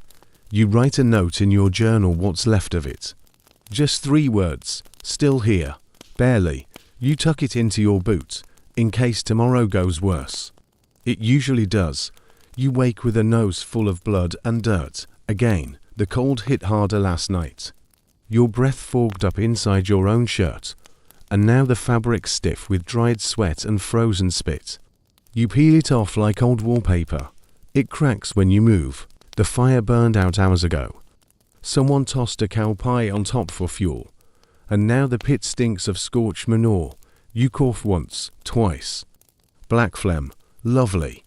you write a note in your journal, what's left of it. Just 3 words, still here, barely. You tuck it into your boot, in case tomorrow goes worse. It usually does. You wake with a nose full of blood and dirt. Again, the cold hit harder last night. Your breath fogged up inside your own shirt, and now the fabric stiff with dried sweat and frozen spit. You peel it off like old wallpaper. It cracks when you move. The fire burned out hours ago. Someone tossed a cow pie on top for fuel, and now the pit stinks of scorched manure. You cough once, twice. Black phlegm, lovely.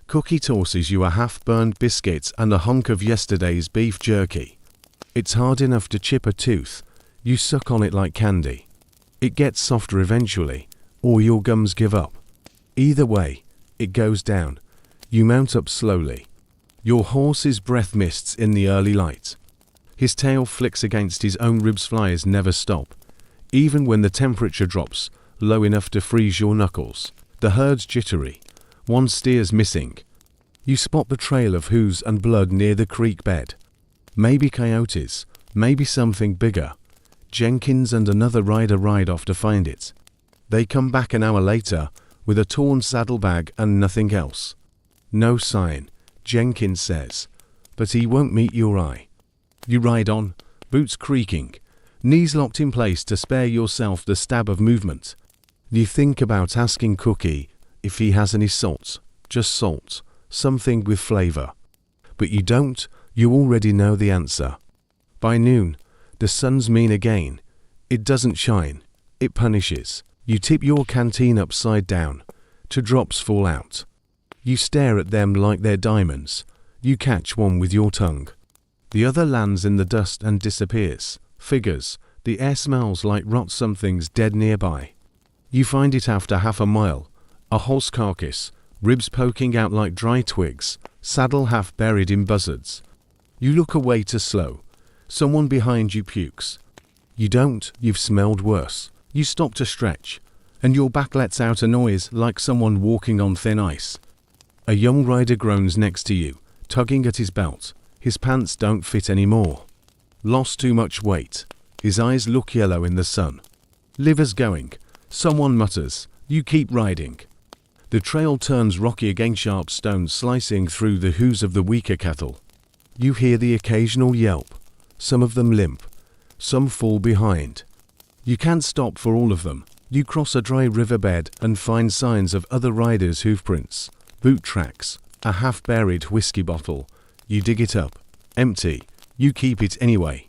Cookie tosses you a half-burned biscuit and a hunk of yesterday's beef jerky. It's hard enough to chip a tooth. You suck on it like candy. It gets softer eventually, or your gums give up. Either way, it goes down. You mount up slowly. Your horse's breath mists in the early light. His tail flicks against his own ribs. Flies never stop, even when the temperature drops low enough to freeze your knuckles. The herd's jittery. One steer's missing. You spot the trail of hooves and blood near the creek bed. Maybe coyotes, maybe something bigger. Jenkins and another rider ride off to find it. They come back an hour later with a torn saddlebag and nothing else. No sign, Jenkins says, but he won't meet your eye. You ride on, boots creaking, knees locked in place to spare yourself the stab of movement. You think about asking Cookie if he has any salt, just salt, something with flavor. But you don't, you already know the answer. By noon, the sun's mean again. It doesn't shine, it punishes. You tip your canteen upside down, 2 drops fall out. You stare at them like they're diamonds. You catch one with your tongue. The other lands in the dust and disappears. Figures, the air smells like rot. Something's dead nearby. You find it after half a mile. A horse carcass, ribs poking out like dry twigs, saddle half buried in buzzards. You look away to slow. Someone behind you pukes. You don't, you've smelled worse. You stop to stretch, and your back lets out a noise like someone walking on thin ice. A young rider groans next to you, tugging at his belt. His pants don't fit anymore. Lost too much weight. His eyes look yellow in the sun. Liver's going. Someone mutters. You keep riding. The trail turns rocky against sharp stones slicing through the hooves of the weaker cattle. You hear the occasional yelp. Some of them limp. Some fall behind. You can't stop for all of them. You cross a dry riverbed and find signs of other riders' hoofprints, boot tracks, a half-buried whiskey bottle. You dig it up. Empty. You keep it anyway.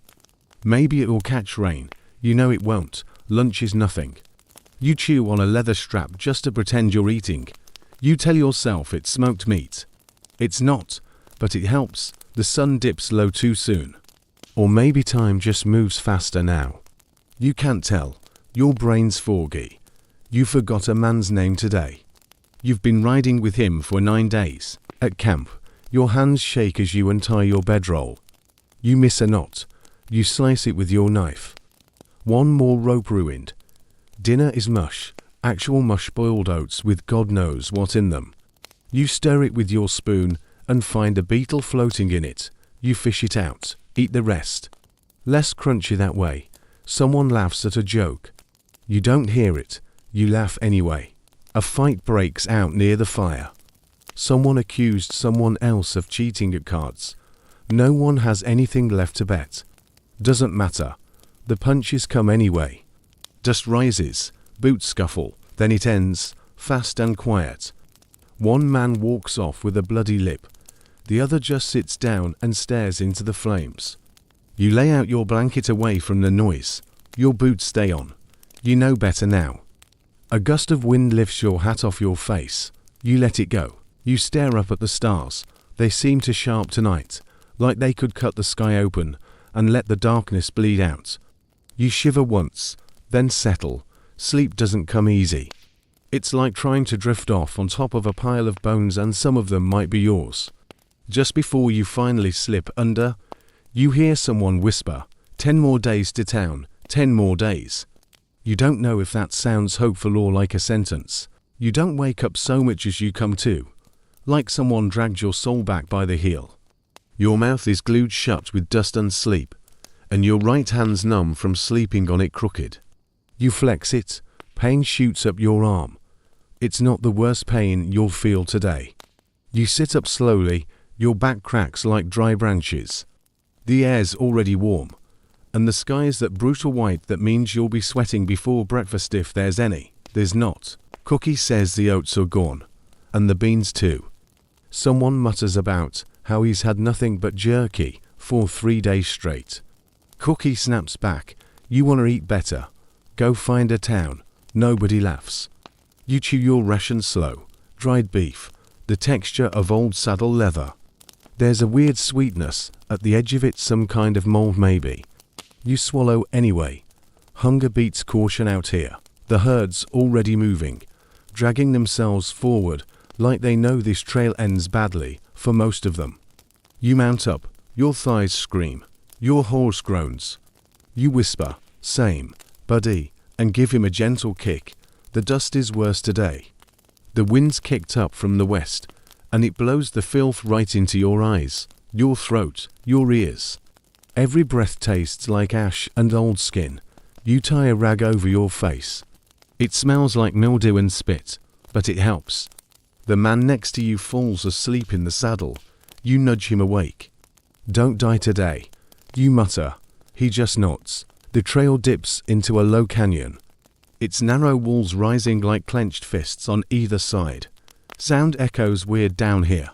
Maybe it will catch rain. You know it won't. Lunch is nothing. You chew on a leather strap just to pretend you're eating. You tell yourself it's smoked meat. It's not, but it helps. The sun dips low too soon. Or maybe time just moves faster now. You can't tell. Your brain's foggy. You forgot a man's name today. You've been riding with him for 9 days. At camp, your hands shake as you untie your bedroll. You miss a knot. You slice it with your knife. One more rope ruined. Dinner is mush. Actual mush boiled oats with God knows what in them. You stir it with your spoon and find a beetle floating in it. You fish it out. Eat the rest. Less crunchy that way. Someone laughs at a joke. You don't hear it. You laugh anyway. A fight breaks out near the fire. Someone accused someone else of cheating at cards. No one has anything left to bet. Doesn't matter. The punches come anyway. Dust rises. Boots scuffle. Then it ends. Fast and quiet. One man walks off with a bloody lip. The other just sits down and stares into the flames. You lay out your blanket away from the noise. Your boots stay on. You know better now. A gust of wind lifts your hat off your face. You let it go. You stare up at the stars. They seem to sharp tonight, like they could cut the sky open and let the darkness bleed out. You shiver once, then settle. Sleep doesn't come easy. It's like trying to drift off on top of a pile of bones, and some of them might be yours. Just before you finally slip under, you hear someone whisper, 10 more days to town, 10 more days. You don't know if that sounds hopeful or like a sentence. You don't wake up so much as you come to, like someone dragged your soul back by the heel. Your mouth is glued shut with dust and sleep, and your right hand's numb from sleeping on it crooked. You flex it, pain shoots up your arm. It's not the worst pain you'll feel today. You sit up slowly, your back cracks like dry branches. The air's already warm, and the sky's that brutal white that means you'll be sweating before breakfast if there's any. There's not. Cookie says the oats are gone, and the beans too. Someone mutters about how he's had nothing but jerky for 3 days straight. Cookie snaps back, you want to eat better. Go find a town. Nobody laughs. You chew your ration slow. Dried beef, the texture of old saddle leather. There's a weird sweetness at the edge of it, some kind of mold maybe. You swallow anyway. Hunger beats caution out here. The herd's already moving, dragging themselves forward like they know this trail ends badly for most of them. You mount up, your thighs scream, your horse groans. You whisper, "Same, buddy," and give him a gentle kick. The dust is worse today. The wind's kicked up from the west, and it blows the filth right into your eyes, your throat, your ears. Every breath tastes like ash and old skin. You tie a rag over your face. It smells like mildew and spit, but it helps. The man next to you falls asleep in the saddle. You nudge him awake. "Don't die today," you mutter. He just nods. The trail dips into a low canyon. Its narrow walls rising like clenched fists on either side. Sound echoes weird down here.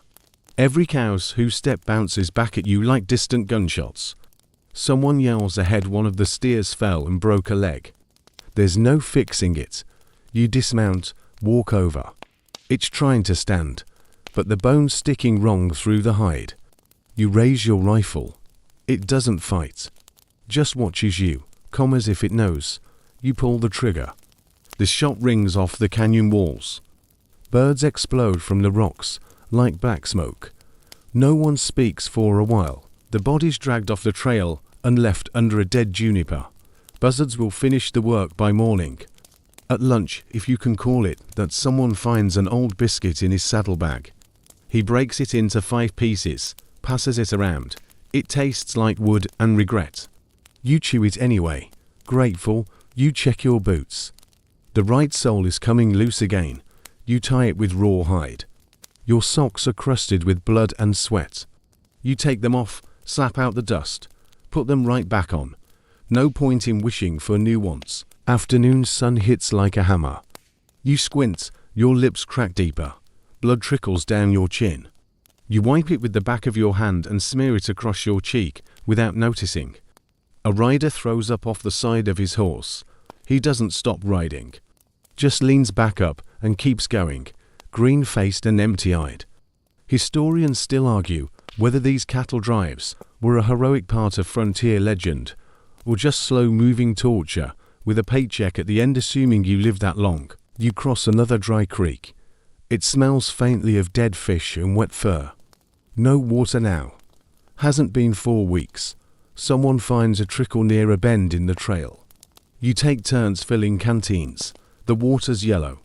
Every cow's hoof step bounces back at you like distant gunshots. Someone yells ahead one of the steers fell and broke a leg. There's no fixing it. You dismount, walk over. It's trying to stand, but the bone's sticking wrong through the hide. You raise your rifle. It doesn't fight. Just watches you, as if it knows. You pull the trigger. The shot rings off the canyon walls. Birds explode from the rocks, like black smoke. No one speaks for a while. The body's dragged off the trail and left under a dead juniper. Buzzards will finish the work by morning. At lunch, if you can call it that, someone finds an old biscuit in his saddlebag. He breaks it into 5 pieces, passes it around. It tastes like wood and regret. You chew it anyway. Grateful, you check your boots. The right sole is coming loose again. You tie it with raw hide. Your socks are crusted with blood and sweat. You take them off, slap out the dust, put them right back on. No point in wishing for new ones. Afternoon sun hits like a hammer. You squint, your lips crack deeper. Blood trickles down your chin. You wipe it with the back of your hand and smear it across your cheek without noticing. A rider throws up off the side of his horse. He doesn't stop riding. Just leans back up and keeps going, green-faced and empty-eyed. Historians still argue whether these cattle drives were a heroic part of frontier legend, or just slow-moving torture with a paycheck at the end, assuming you live that long. You cross another dry creek. It smells faintly of dead fish and wet fur. No water now. Hasn't been 4 weeks. Someone finds a trickle near a bend in the trail. You take turns filling canteens. The water's yellow.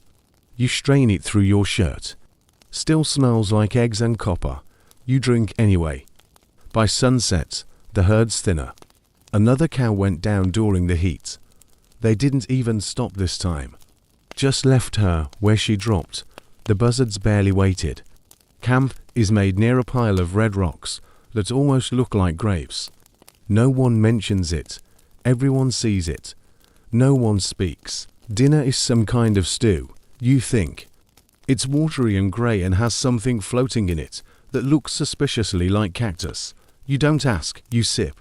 You strain it through your shirt. Still smells like eggs and copper. You drink anyway. By sunset, the herd's thinner. Another cow went down during the heat. They didn't even stop this time. Just left her where she dropped. The buzzards barely waited. Camp is made near a pile of red rocks that almost look like graves. No one mentions it. Everyone sees it. No one speaks. Dinner is some kind of stew, you think. It's watery and grey and has something floating in it that looks suspiciously like cactus. You don't ask, you sip.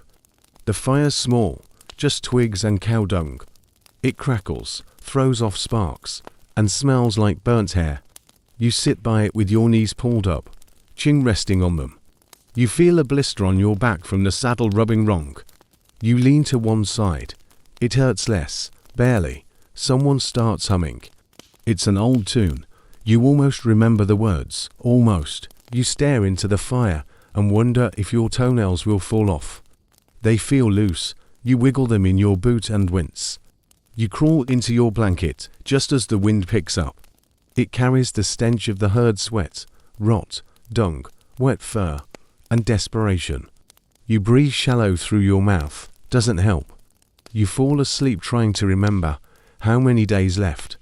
The fire's small, just twigs and cow dung. It crackles, throws off sparks, and smells like burnt hair. You sit by it with your knees pulled up, chin resting on them. You feel a blister on your back from the saddle rubbing wrong. You lean to one side. It hurts less, barely. Someone starts humming. It's an old tune. You almost remember the words, almost. You stare into the fire and wonder if your toenails will fall off. They feel loose. You wiggle them in your boot and wince. You crawl into your blanket just as the wind picks up. It carries the stench of the herd sweat, rot, dung, wet fur, and desperation. You breathe shallow through your mouth. Doesn't help. You fall asleep trying to remember how many days left.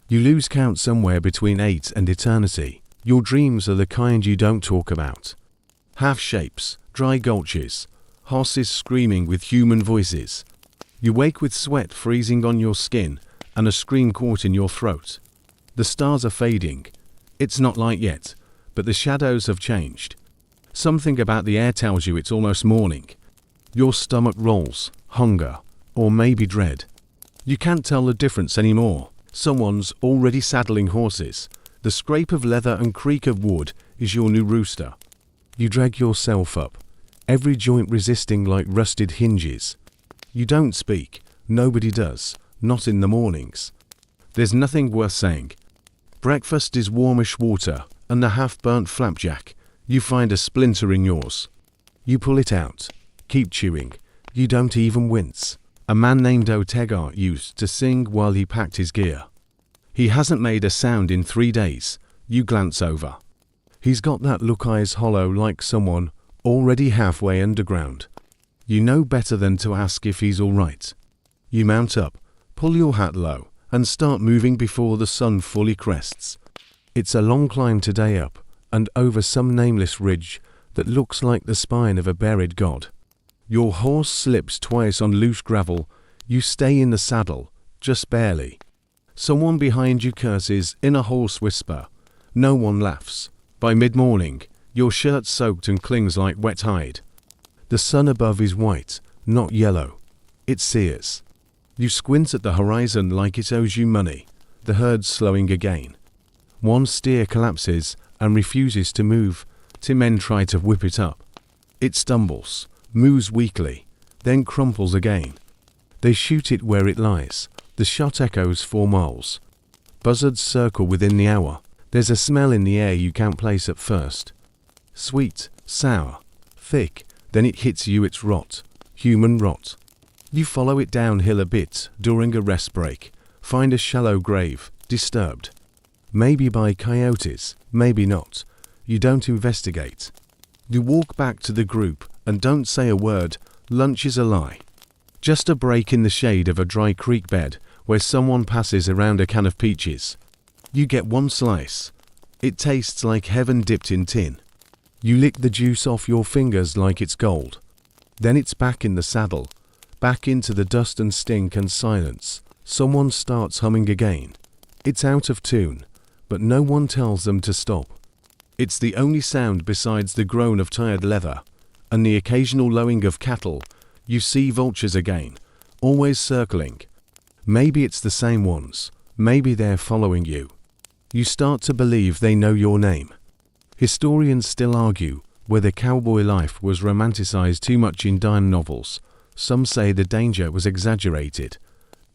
You lose count somewhere between 8 and eternity. Your dreams are the kind you don't talk about. Half shapes, dry gulches, horses screaming with human voices. You wake with sweat freezing on your skin and a scream caught in your throat. The stars are fading. It's not light yet, but the shadows have changed. Something about the air tells you it's almost morning. Your stomach rolls, hunger, or maybe dread. You can't tell the difference anymore. Someone's already saddling horses. The scrape of leather and creak of wood is your new rooster. You drag yourself up, every joint resisting like rusted hinges. You don't speak, nobody does, not in the mornings. There's nothing worth saying. Breakfast is warmish water and the half-burnt flapjack. You find a splinter in yours. You pull it out, keep chewing. You don't even wince. A man named Otega used to sing while he packed his gear. He hasn't made a sound in 3 days. You glance over. He's got that look, eyes hollow like someone already halfway underground. You know better than to ask if he's all right. You mount up, pull your hat low, and start moving before the sun fully crests. It's a long climb today up and over some nameless ridge that looks like the spine of a buried god. Your horse slips twice on loose gravel. You stay in the saddle, just barely. Someone behind you curses in a hoarse whisper. No one laughs. By mid-morning, your shirt's soaked and clings like wet hide. The sun above is white, not yellow. It sears. You squint at the horizon like it owes you money. The herd's slowing again. One steer collapses and refuses to move. 2 men try to whip it up. It stumbles, moves weakly, then crumples again. They shoot it where it lies. The shot echoes 4 miles. Buzzards circle within the hour. There's a smell in the air you can't place at first. Sweet, sour, thick, then it hits you. It's rot, human rot. You follow it downhill a bit during a rest break. Find a shallow grave, disturbed. Maybe by coyotes, maybe not. You don't investigate. You walk back to the group and don't say a word. Lunch is a lie. Just a break in the shade of a dry creek bed where someone passes around a can of peaches. You get 1 slice. It tastes like heaven dipped in tin. You lick the juice off your fingers like it's gold. Then it's back in the saddle, back into the dust and stink and silence. Someone starts humming again. It's out of tune, but no one tells them to stop. It's the only sound besides the groan of tired leather and the occasional lowing of cattle. You see vultures again, always circling. Maybe it's the same ones. Maybe they're following you. You start to believe they know your name. Historians still argue whether cowboy life was romanticized too much in dime novels. Some say the danger was exaggerated.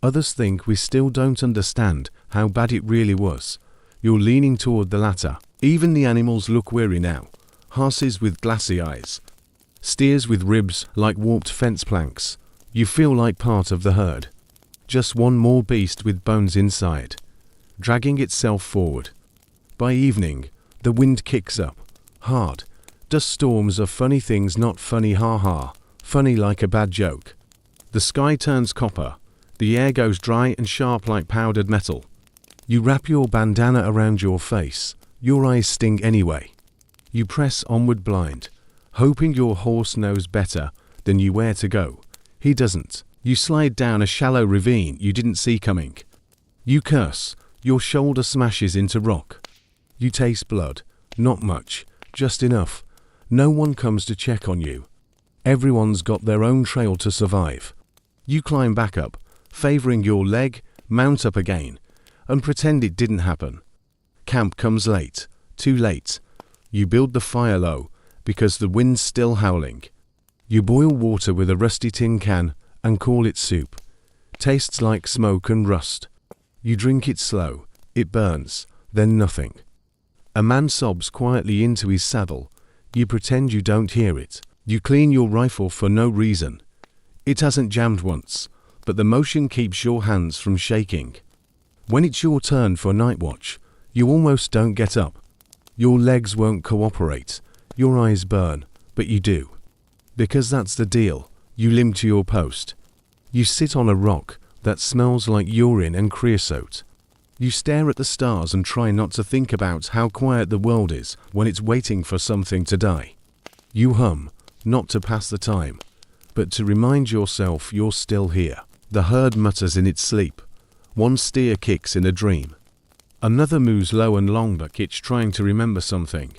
Others think we still don't understand how bad it really was. You're leaning toward the latter. Even the animals look weary now. Horses with glassy eyes. Steers with ribs like warped fence planks. You feel like part of the herd. Just one more beast with bones inside, dragging itself forward. By evening, the wind kicks up, hard. Dust storms are funny things, not funny ha-ha, funny like a bad joke. The sky turns copper. The air goes dry and sharp like powdered metal. You wrap your bandana around your face. Your eyes sting anyway. You press onward blind, hoping your horse knows better than you where to go. He doesn't. You slide down a shallow ravine you didn't see coming. You curse. Your shoulder smashes into rock. You taste blood. Not much. Just enough. No one comes to check on you. Everyone's got their own trail to survive. You climb back up, favoring your leg, mount up again, and pretend it didn't happen. Camp comes late. Too late. You build the fire low, because the wind's still howling. You boil water with a rusty tin can and call it soup. Tastes like smoke and rust. You drink it slow. It burns. Then nothing. A man sobs quietly into his saddle. You pretend you don't hear it. You clean your rifle for no reason. It hasn't jammed once, but the motion keeps your hands from shaking. When it's your turn for night watch, you almost don't get up. Your legs won't cooperate. Your eyes burn, but you do. Because that's the deal. You limp to your post. You sit on a rock that smells like urine and creosote. You stare at the stars and try not to think about how quiet the world is when it's waiting for something to die. You hum, not to pass the time, but to remind yourself you're still here. The herd mutters in its sleep. One steer kicks in a dream. Another moves low and long like it's trying to remember something.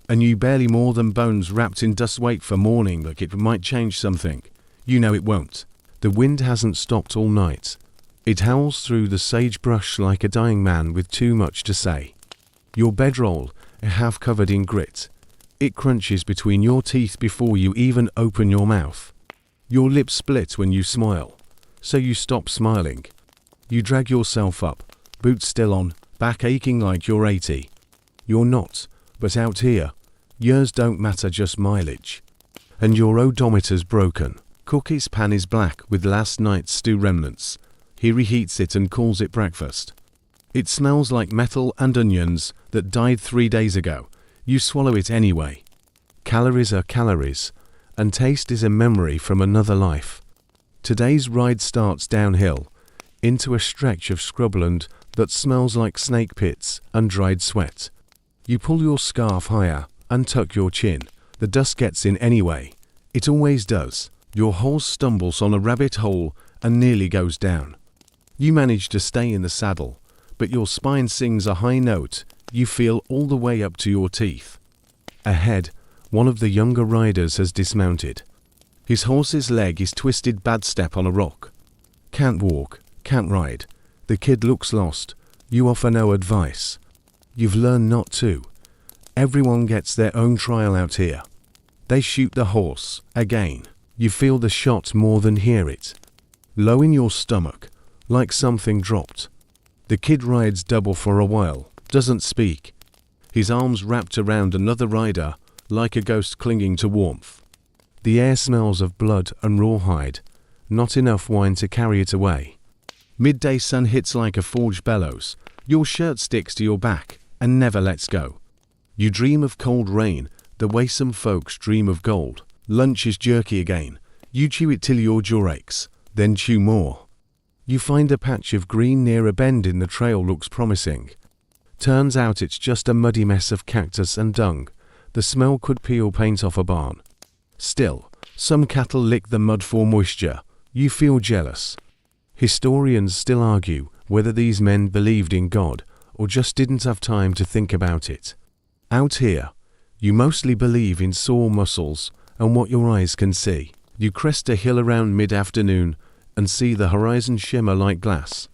And you barely more than bones wrapped in dust wait for morning like it might change something. You know it won't. The wind hasn't stopped all night. It howls through the sagebrush like a dying man with too much to say. Your bedroll, half covered in grit. It crunches between your teeth before you even open your mouth. Your lips split when you smile, so you stop smiling. You drag yourself up, boots still on, back aching like you're 80. You're not, but out here, years don't matter, just mileage. And your odometer's broken. Cookie's pan is black with last night's stew remnants. He reheats it and calls it breakfast. It smells like metal and onions that died 3 days ago. You swallow it anyway. Calories are calories, and taste is a memory from another life. Today's ride starts downhill, into a stretch of scrubland that smells like snake pits and dried sweat. You pull your scarf higher and tuck your chin. The dust gets in anyway. It always does. Your horse stumbles on a rabbit hole and nearly goes down. You manage to stay in the saddle, but your spine sings a high note you feel all the way up to your teeth. Ahead, one of the younger riders has dismounted. His horse's leg is twisted bad step on a rock. Can't walk, can't ride. The kid looks lost. You offer no advice. You've learned not to. Everyone gets their own trial out here. They shoot the horse, again. You feel the shot more than hear it. Low in your stomach, like something dropped. The kid rides double for a while, doesn't speak. His arms wrapped around another rider, like a ghost clinging to warmth. The air smells of blood and rawhide, not enough wine to carry it away. Midday sun hits like a forged bellows. Your shirt sticks to your back and never lets go. You dream of cold rain, the way some folks dream of gold. Lunch is jerky again. You chew it till your jaw aches, then chew more. You find a patch of green near a bend in the trail looks promising. Turns out it's just a muddy mess of cactus and dung. The smell could peel paint off a barn. Still, some cattle lick the mud for moisture. You feel jealous. Historians still argue whether these men believed in God or just didn't have time to think about it. Out here, you mostly believe in sore muscles and what your eyes can see. You crest a hill around mid-afternoon and see the horizon shimmer like glass.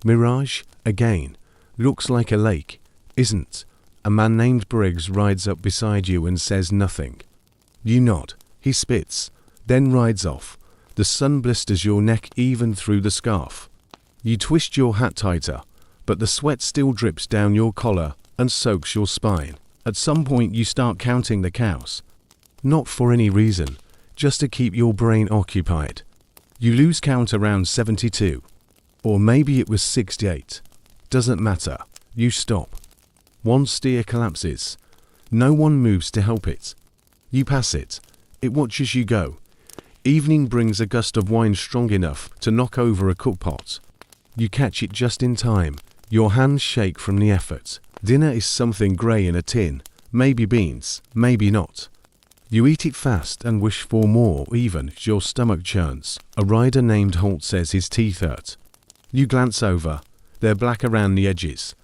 Mirage, again, looks like a lake, isn't. A man named Briggs rides up beside you and says nothing. You nod. He spits, then rides off. The sun blisters your neck even through the scarf. You twist your hat tighter, but the sweat still drips down your collar and soaks your spine. At some point you start counting the cows. Not for any reason, just to keep your brain occupied. You lose count around 72. Or maybe it was 68. Doesn't matter. You stop. One steer collapses. No one moves to help it. You pass it. It watches you go. Evening brings a gust of wine strong enough to knock over a cookpot. You catch it just in time. Your hands shake from the effort. Dinner is something grey in a tin. Maybe beans, maybe not. You eat it fast and wish for more even as your stomach churns. A rider named Holt says his teeth hurt. You glance over. They're black around the edges.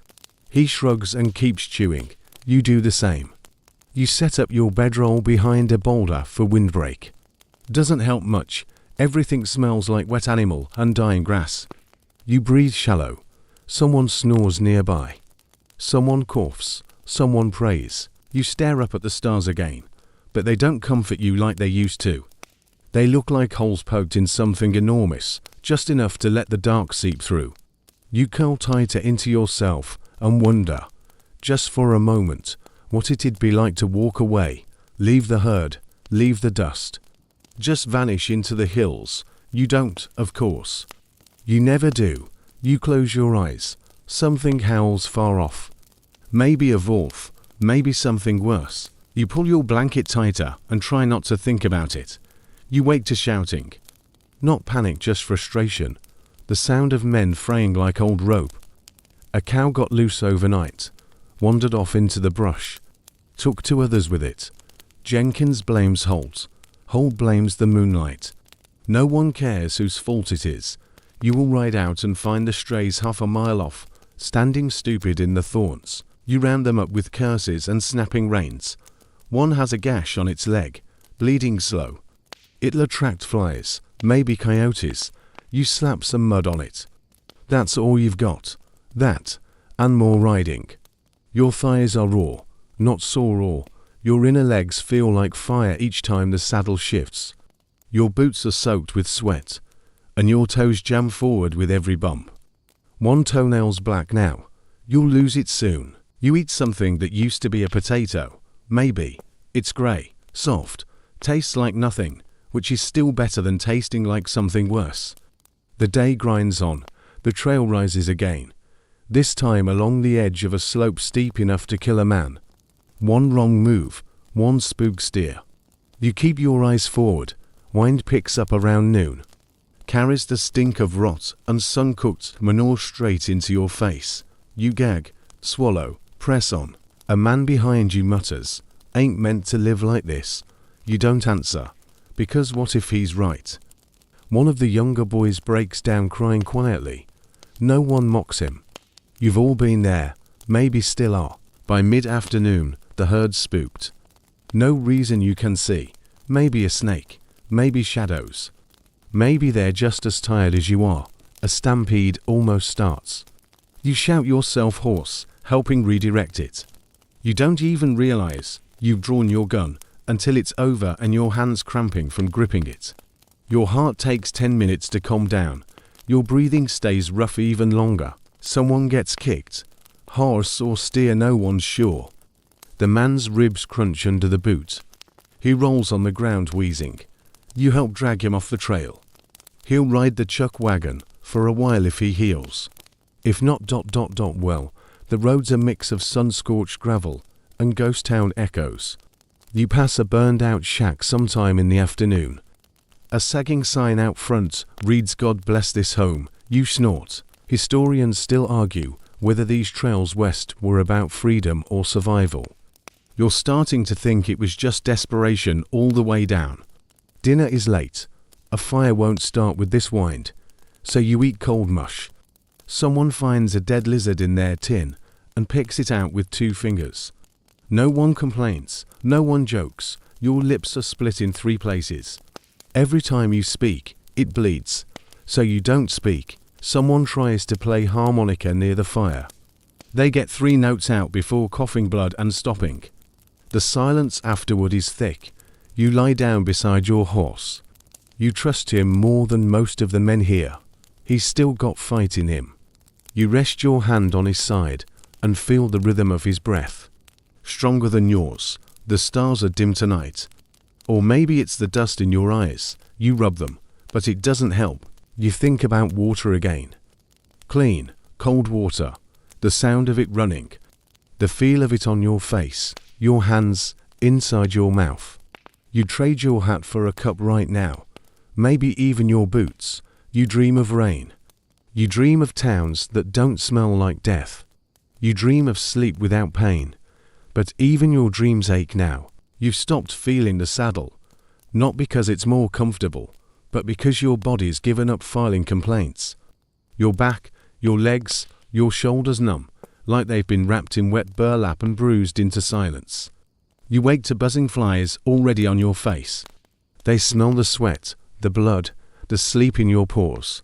He shrugs and keeps chewing. You do the same. You set up your bedroll behind a boulder for windbreak. Doesn't help much. Everything smells like wet animal and dying grass. You breathe shallow. Someone snores nearby. Someone coughs. Someone prays. You stare up at the stars again, but they don't comfort you like they used to. They look like holes poked in something enormous, just enough to let the dark seep through. You curl tighter into yourself and wonder, just for a moment, what it'd be like to walk away, leave the herd, leave the dust. Just vanish into the hills. You don't, of course. You never do. You close your eyes. Something howls far off. Maybe a wolf, maybe something worse. You pull your blanket tighter and try not to think about it. You wake to shouting. Not panic, just frustration. The sound of men fraying like old rope. A cow got loose overnight, wandered off into the brush, took 2 others with it. Jenkins blames Holt. Holt blames the moonlight. No one cares whose fault it is. You will ride out and find the strays half a mile off, standing stupid in the thorns. You round them up with curses and snapping reins. One has a gash on its leg, bleeding slow. It'll attract flies, maybe coyotes. You slap some mud on it. That's all you've got. That, and more riding. Your thighs are raw, not sore raw. Your inner legs feel like fire each time the saddle shifts. Your boots are soaked with sweat, and your toes jam forward with every bump. One toenail's black now. You'll lose it soon. You eat something that used to be a potato. Maybe. It's grey, soft, tastes like nothing, which is still better than tasting like something worse. The day grinds on. The trail rises again. This time along the edge of a slope steep enough to kill a man. One wrong move, one spook steer. You keep your eyes forward. Wind picks up around noon. Carries the stink of rot and sun-cooked manure straight into your face. You gag, swallow, press on. A man behind you mutters, "Ain't meant to live like this." You don't answer, because what if he's right? One of the younger boys breaks down crying quietly. No one mocks him. You've all been there, maybe still are. By mid-afternoon, the herd's spooked. No reason you can see. Maybe a snake, maybe shadows. Maybe they're just as tired as you are. A stampede almost starts. You shout yourself hoarse, helping redirect it. You don't even realize you've drawn your gun until it's over and your hands cramping from gripping it. Your heart takes 10 minutes to calm down. Your breathing stays rough even longer. Someone gets kicked. Horse or steer, no one's sure. The man's ribs crunch under the boot. He rolls on the ground wheezing. You help drag him off the trail. He'll ride the chuck wagon for a while if he heals. If not, well, the road's a mix of sun-scorched gravel and ghost town echoes. You pass a burned-out shack sometime in the afternoon. A sagging sign out front reads, "God bless this home." You snort. Historians still argue whether these trails west were about freedom or survival. You're starting to think it was just desperation all the way down. Dinner is late. A fire won't start with this wind, so you eat cold mush. Someone finds a dead lizard in their tin and picks it out with 2 fingers. No one complains, no one jokes. Your lips are split in 3 places. Every time you speak, it bleeds, so you don't speak. Someone tries to play harmonica near the fire. They get 3 notes out before coughing blood and stopping. The silence afterward is thick. You lie down beside your horse. You trust him more than most of the men here. He's still got fight in him. You rest your hand on his side and feel the rhythm of his breath. Stronger than yours. The stars are dim tonight. Or maybe it's the dust in your eyes. You rub them, but it doesn't help. You think about water again. Clean, cold water. The sound of it running. The feel of it on your face. Your hands inside your mouth. You trade your hat for a cup right now. Maybe even your boots. You dream of rain. You dream of towns that don't smell like death. You dream of sleep without pain. But even your dreams ache now. You've stopped feeling the saddle. Not because it's more comfortable, but because your body's given up filing complaints. Your back, your legs, your shoulders numb, like they've been wrapped in wet burlap and bruised into silence. You wake to buzzing flies already on your face. They smell the sweat, the blood, the sleep in your pores.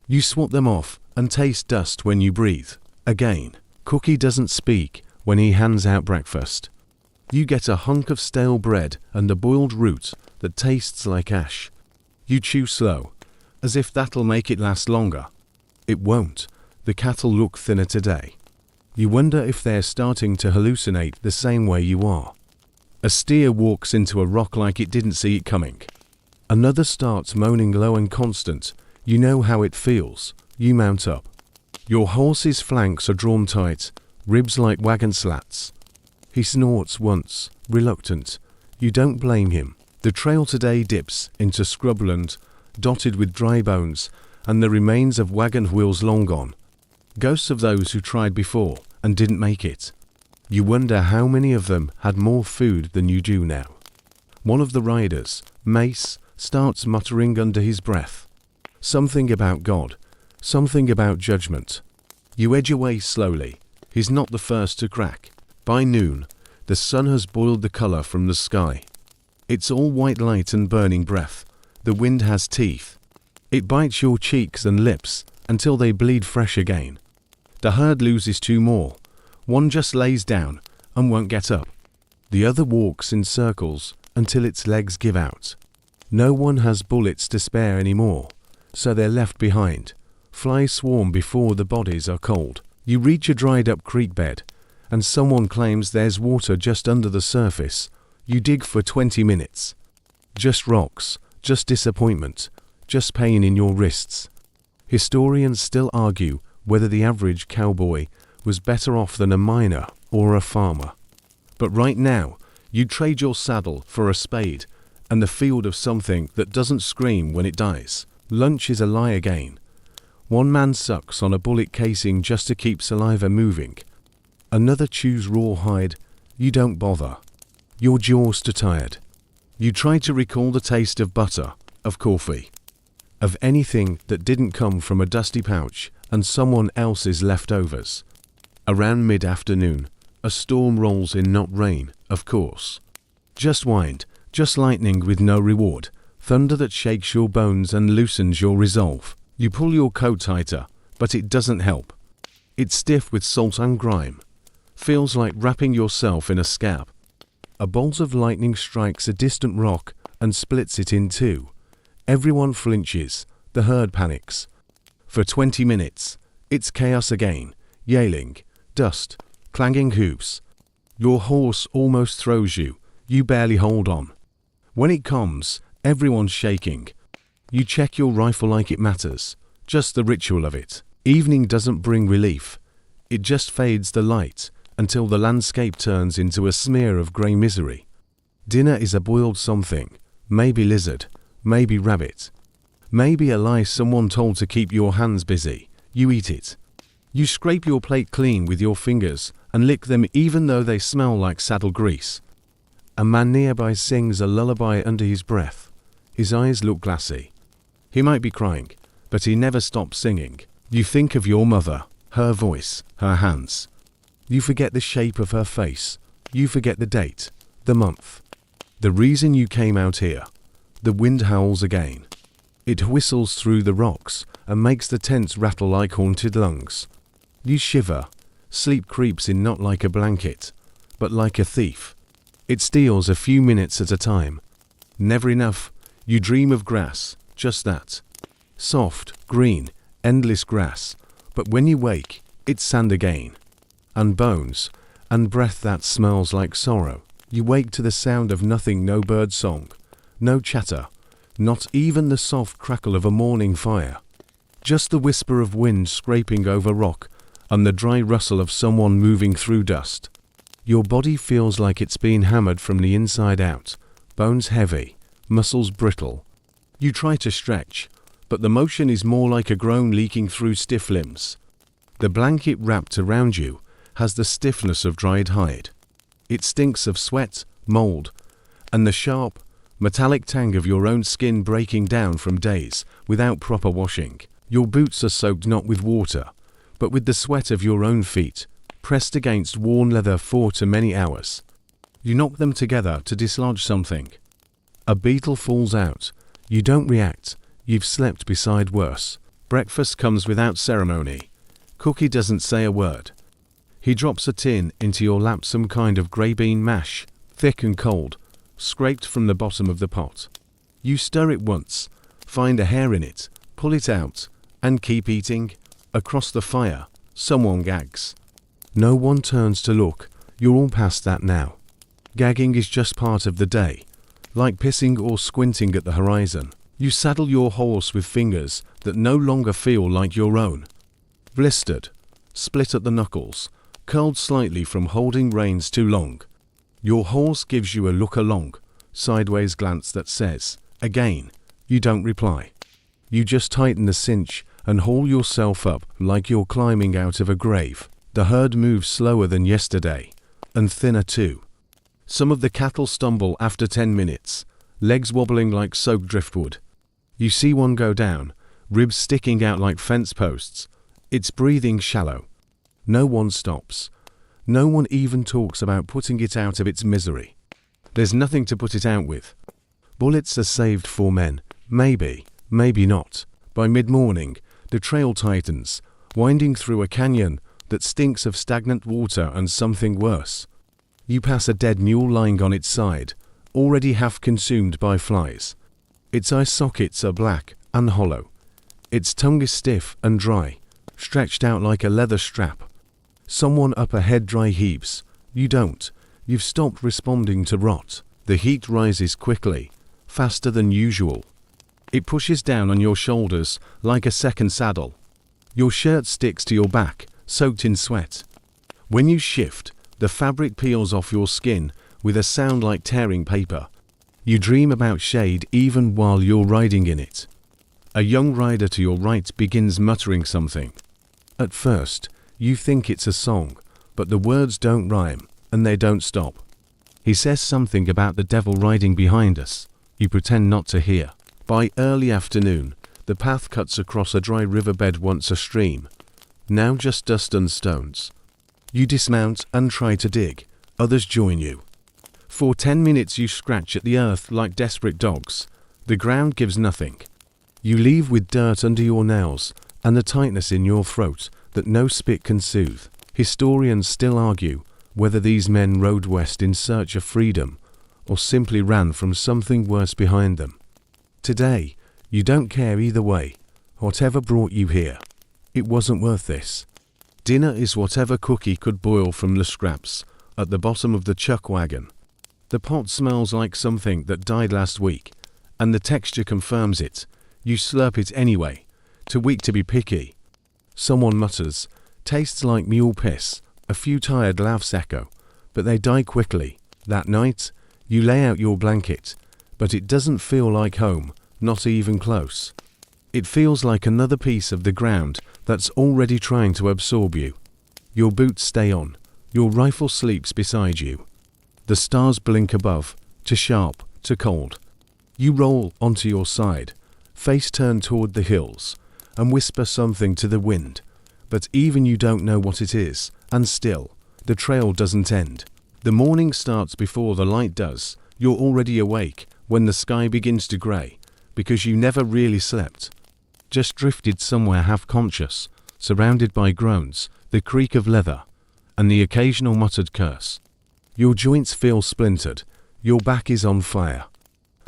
You swat them off and taste dust when you breathe. Again, Cookie doesn't speak when he hands out breakfast. You get a hunk of stale bread and a boiled root that tastes like ash. You chew slow, as if that'll make it last longer. It won't. The cattle look thinner today. You wonder if they're starting to hallucinate the same way you are. A steer walks into a rock like it didn't see it coming. Another starts moaning low and constant. You know how it feels. You mount up. Your horse's flanks are drawn tight, ribs like wagon slats. He snorts once, reluctant. You don't blame him. The trail today dips into scrubland, dotted with dry bones and the remains of wagon wheels long gone. Ghosts of those who tried before and didn't make it. You wonder how many of them had more food than you do now. One of the riders, Mace, starts muttering under his breath. Something about God, something about judgment. You edge away slowly. He's not the first to crack. By noon, the sun has boiled the color from the sky. It's all white light and burning breath. The wind has teeth. It bites your cheeks and lips until they bleed fresh again. The herd loses 2 more. One just lays down and won't get up. The other walks in circles until its legs give out. No one has bullets to spare anymore, so they're left behind. Flies swarm before the bodies are cold. You reach a dried up creek bed, and someone claims there's water just under the surface. You dig for 20 minutes. Just rocks, just disappointment, just pain in your wrists. Historians still argue whether the average cowboy was better off than a miner or a farmer. But right now, you trade your saddle for a spade and the field of something that doesn't scream when it dies. Lunch is a lie again. One man sucks on a bullet casing just to keep saliva moving. Another chews rawhide. You don't bother. Your jaw's too tired. You try to recall the taste of butter, of coffee, of anything that didn't come from a dusty pouch and someone else's leftovers. Around mid-afternoon, a storm rolls in, not rain, of course. Just wind, just lightning with no reward, thunder that shakes your bones and loosens your resolve. You pull your coat tighter, but it doesn't help. It's stiff with salt and grime. Feels like wrapping yourself in a scab. A bolt of lightning strikes a distant rock and splits it in two. Everyone flinches. The herd panics. For 20 minutes, it's chaos again. Yelling, dust, clanging hooves. Your horse almost throws you. You barely hold on. When it comes, everyone's shaking. You check your rifle like it matters. Just the ritual of it. Evening doesn't bring relief. It just fades the light until the landscape turns into a smear of grey misery. Dinner is a boiled something. Maybe lizard. Maybe rabbit. Maybe a lie someone told to keep your hands busy. You eat it. You scrape your plate clean with your fingers and lick them even though they smell like saddle grease. A man nearby sings a lullaby under his breath. His eyes look glassy. He might be crying, but he never stops singing. You think of your mother, her voice, her hands. You forget the shape of her face. You forget the date, the month. The reason you came out here. The wind howls again. It whistles through the rocks and makes the tents rattle like haunted lungs. You shiver. Sleep creeps in not like a blanket, but like a thief. It steals a few minutes at a time. Never enough. You dream of grass, just that. Soft, green, endless grass. But when you wake, it's sand again. And bones, and breath that smells like sorrow. You wake to the sound of nothing, no bird song, no chatter, not even the soft crackle of a morning fire. Just the whisper of wind scraping over rock and the dry rustle of someone moving through dust. Your body feels like it's been hammered from the inside out, bones heavy, muscles brittle. You try to stretch, but the motion is more like a groan leaking through stiff limbs. The blanket wrapped around you has the stiffness of dried hide. It stinks of sweat, mold, and the sharp, metallic tang of your own skin breaking down from days without proper washing. Your boots are soaked not with water, but with the sweat of your own feet, pressed against worn leather for too many hours. You knock them together to dislodge something. A beetle falls out. You don't react. You've slept beside worse. Breakfast comes without ceremony. Cookie doesn't say a word. He drops a tin into your lap, some kind of grey bean mash, thick and cold, scraped from the bottom of the pot. You stir it once, find a hair in it, pull it out, and keep eating. Across the fire, someone gags. No one turns to look. You're all past that now. Gagging is just part of the day, like pissing or squinting at the horizon. You saddle your horse with fingers that no longer feel like your own. Blistered, split at the knuckles, curled slightly from holding reins too long. Your horse gives you a look along, sideways glance that says, again. You don't reply. You just tighten the cinch and haul yourself up like you're climbing out of a grave. The herd moves slower than yesterday, and thinner too. Some of the cattle stumble after 10 minutes, legs wobbling like soaked driftwood. You see one go down, ribs sticking out like fence posts. It's breathing shallow. No one stops. No one even talks about putting it out of its misery. There's nothing to put it out with. Bullets are saved for men. Maybe, maybe not. By mid-morning, the trail tightens, winding through a canyon that stinks of stagnant water and something worse. You pass a dead mule lying on its side, already half consumed by flies. Its eye sockets are black and hollow. Its tongue is stiff and dry, stretched out like a leather strap. Someone up ahead dry heaves. You don't. You've stopped responding to rot. The heat rises quickly, faster than usual. It pushes down on your shoulders like a second saddle. Your shirt sticks to your back, soaked in sweat. When you shift, the fabric peels off your skin with a sound like tearing paper. You dream about shade even while you're riding in it. A young rider to your right begins muttering something. At first, you think it's a song, but the words don't rhyme, and they don't stop. He says something about the devil riding behind us. You pretend not to hear. By early afternoon, the path cuts across a dry riverbed once a stream. Now just dust and stones. You dismount and try to dig. Others join you. For 10 minutes you scratch at the earth like desperate dogs. The ground gives nothing. You leave with dirt under your nails and the tightness in your throat that no spit can soothe. Historians still argue whether these men rode west in search of freedom or simply ran from something worse behind them. Today, you don't care either way. Whatever brought you here, it wasn't worth this. Dinner is whatever cookie could boil from the scraps at the bottom of the chuck wagon. The pot smells like something that died last week, and the texture confirms it. You slurp it anyway, too weak to be picky. Someone mutters, tastes like mule piss. A few tired laughs echo, but they die quickly. That night, you lay out your blanket, but it doesn't feel like home, not even close. It feels like another piece of the ground that's already trying to absorb you. Your boots stay on. Your rifle sleeps beside you. The stars blink above, too sharp, too cold. You roll onto your side, face turned toward the hills, and whisper something to the wind. But even you don't know what it is, and still, the trail doesn't end. The morning starts before the light does. You're already awake when the sky begins to grey, because you never really slept. Just drifted somewhere half-conscious, surrounded by groans, the creak of leather, and the occasional muttered curse. Your joints feel splintered, your back is on fire,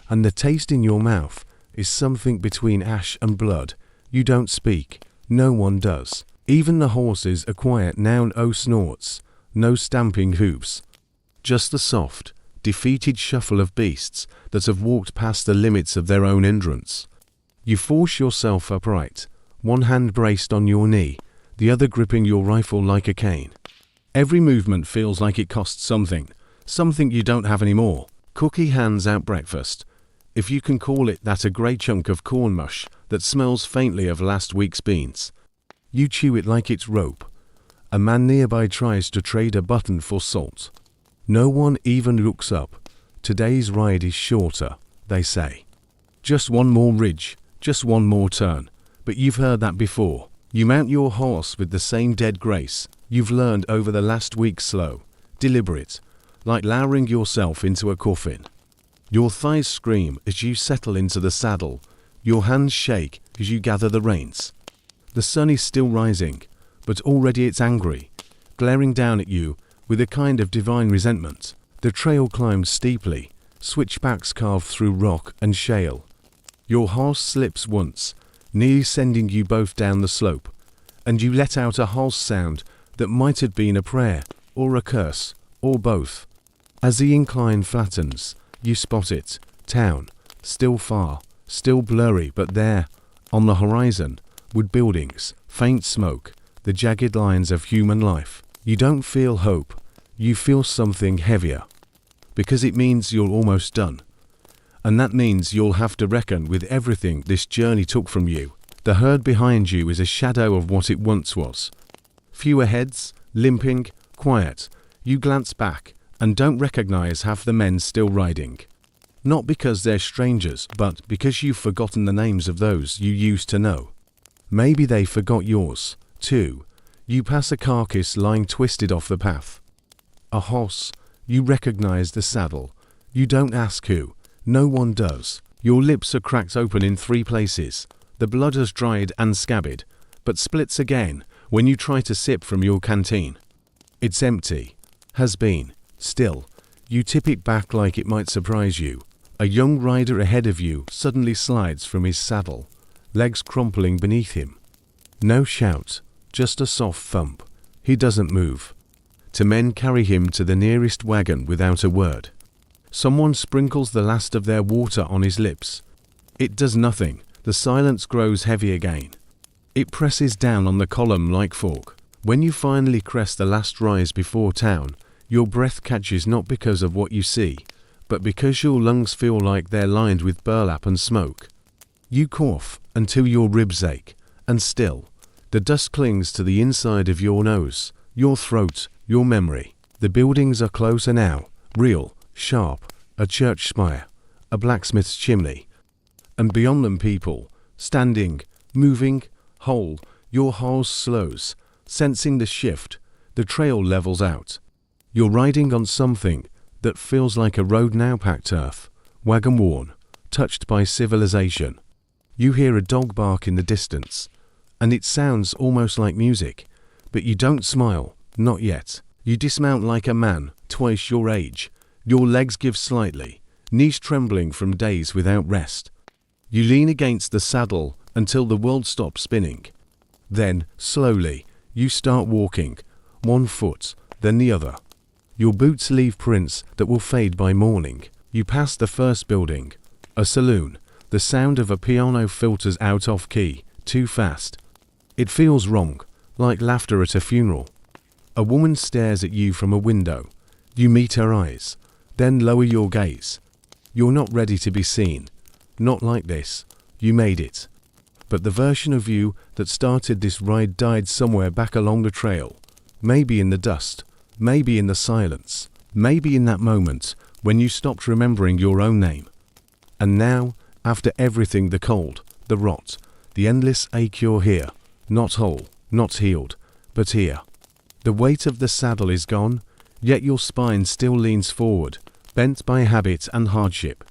and the taste in your mouth is something between ash and blood. You don't speak, no one does. Even the horses are quiet now, no snorts, no stamping hooves. Just the soft, defeated shuffle of beasts that have walked past the limits of their own endurance. You force yourself upright, one hand braced on your knee, the other gripping your rifle like a cane. Every movement feels like it costs something you don't have anymore. Cookie hands out breakfast, if you can call it that, a grey chunk of corn mush that smells faintly of last week's beans. You chew it like it's rope. A man nearby tries to trade a button for salt. No one even looks up. Today's ride is shorter, they say. Just one more ridge, just one more turn. But you've heard that before. You mount your horse with the same dead grace you've learned over the last week, slow, deliberate, like lowering yourself into a coffin. Your thighs scream as you settle into the saddle. Your hands shake as you gather the reins. The sun is still rising, but already it's angry, glaring down at you with a kind of divine resentment. The trail climbs steeply, switchbacks carved through rock and shale. Your horse slips once, nearly sending you both down the slope, and you let out a harsh sound that might have been a prayer, or a curse, or both. As the incline flattens, you spot it, town, still far, still blurry, but there, on the horizon, wood buildings, faint smoke, the jagged lines of human life. You don't feel hope, you feel something heavier, because it means you're almost done. And that means you'll have to reckon with everything this journey took from you. The herd behind you is a shadow of what it once was. Fewer heads, limping, quiet. You glance back and don't recognize half the men still riding. Not because they're strangers, but because you've forgotten the names of those you used to know. Maybe they forgot yours, too. You pass a carcass lying twisted off the path. A horse. You recognize the saddle. You don't ask who. No one does. Your lips are cracked open in 3 places. The blood has dried and scabbed, but splits again When you try to sip from your canteen, it's empty, has been, still. You tip it back like it might surprise you. A young rider ahead of you suddenly slides from his saddle, legs crumpling beneath him. No shout, just a soft thump. He doesn't move. Two men carry him to the nearest wagon without a word. Someone sprinkles the last of their water on his lips. It does nothing. The silence grows heavy again. It presses down on the column like fork. When you finally crest the last rise before town, your breath catches not because of what you see, but because your lungs feel like they're lined with burlap and smoke. You cough until your ribs ache, and still, the dust clings to the inside of your nose, your throat, your memory. The buildings are closer now, real, sharp, a church spire, a blacksmith's chimney, and beyond them people, standing, moving, whole. Your horse slows, sensing the shift. The trail levels out. You're riding on something that feels like a road now packed earth, wagon worn, touched by civilization. You hear a dog bark in the distance, and it sounds almost like music, but you don't smile, not yet. You dismount like a man, twice your age. Your legs give slightly, knees trembling from days without rest. You lean against the saddle until the world stops spinning. Then, slowly, you start walking, one foot, then the other. Your boots leave prints that will fade by morning. You pass the first building, a saloon. The sound of a piano filters out off key, too fast. It feels wrong, like laughter at a funeral. A woman stares at you from a window. You meet her eyes, then lower your gaze. You're not ready to be seen. Not like this. You made it. But the version of you that started this ride died somewhere back along the trail. Maybe in the dust. Maybe in the silence. Maybe in that moment when you stopped remembering your own name. And now, after everything, the cold, the rot, the endless ache, you're here. Not whole, not healed, but here. The weight of the saddle is gone, yet your spine still leans forward, bent by habit and hardship.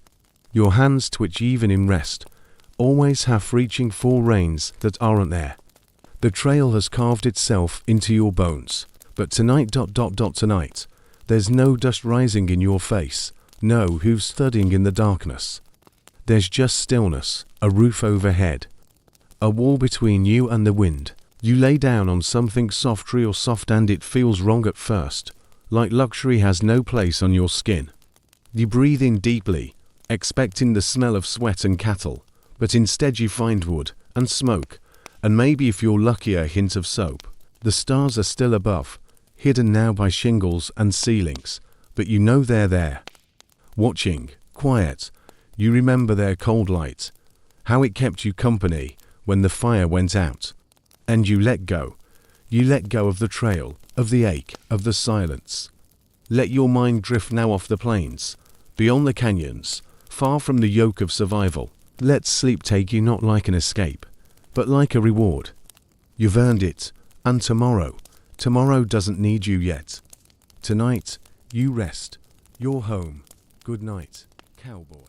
Your hands twitch even in rest, always half reaching for reins that aren't there. The trail has carved itself into your bones, but tonight, there's no dust rising in your face, no hooves thudding in the darkness. There's just stillness, a roof overhead, a wall between you and the wind. You lay down on something soft, real soft, and it feels wrong at first, like luxury has no place on your skin. You breathe in deeply, expecting the smell of sweat and cattle, but instead you find wood and smoke, and maybe if you're lucky a hint of soap. The stars are still above, hidden now by shingles and ceilings, but you know they're there. Watching, quiet, you remember their cold light, how it kept you company when the fire went out. And you let go. You let go of the trail, of the ache, of the silence. Let your mind drift now off the plains, beyond the canyons, far from the yoke of survival. Let sleep take you not like an escape, but like a reward. You've earned it, and tomorrow doesn't need you yet. Tonight, you rest. You're home. Good night, cowboy.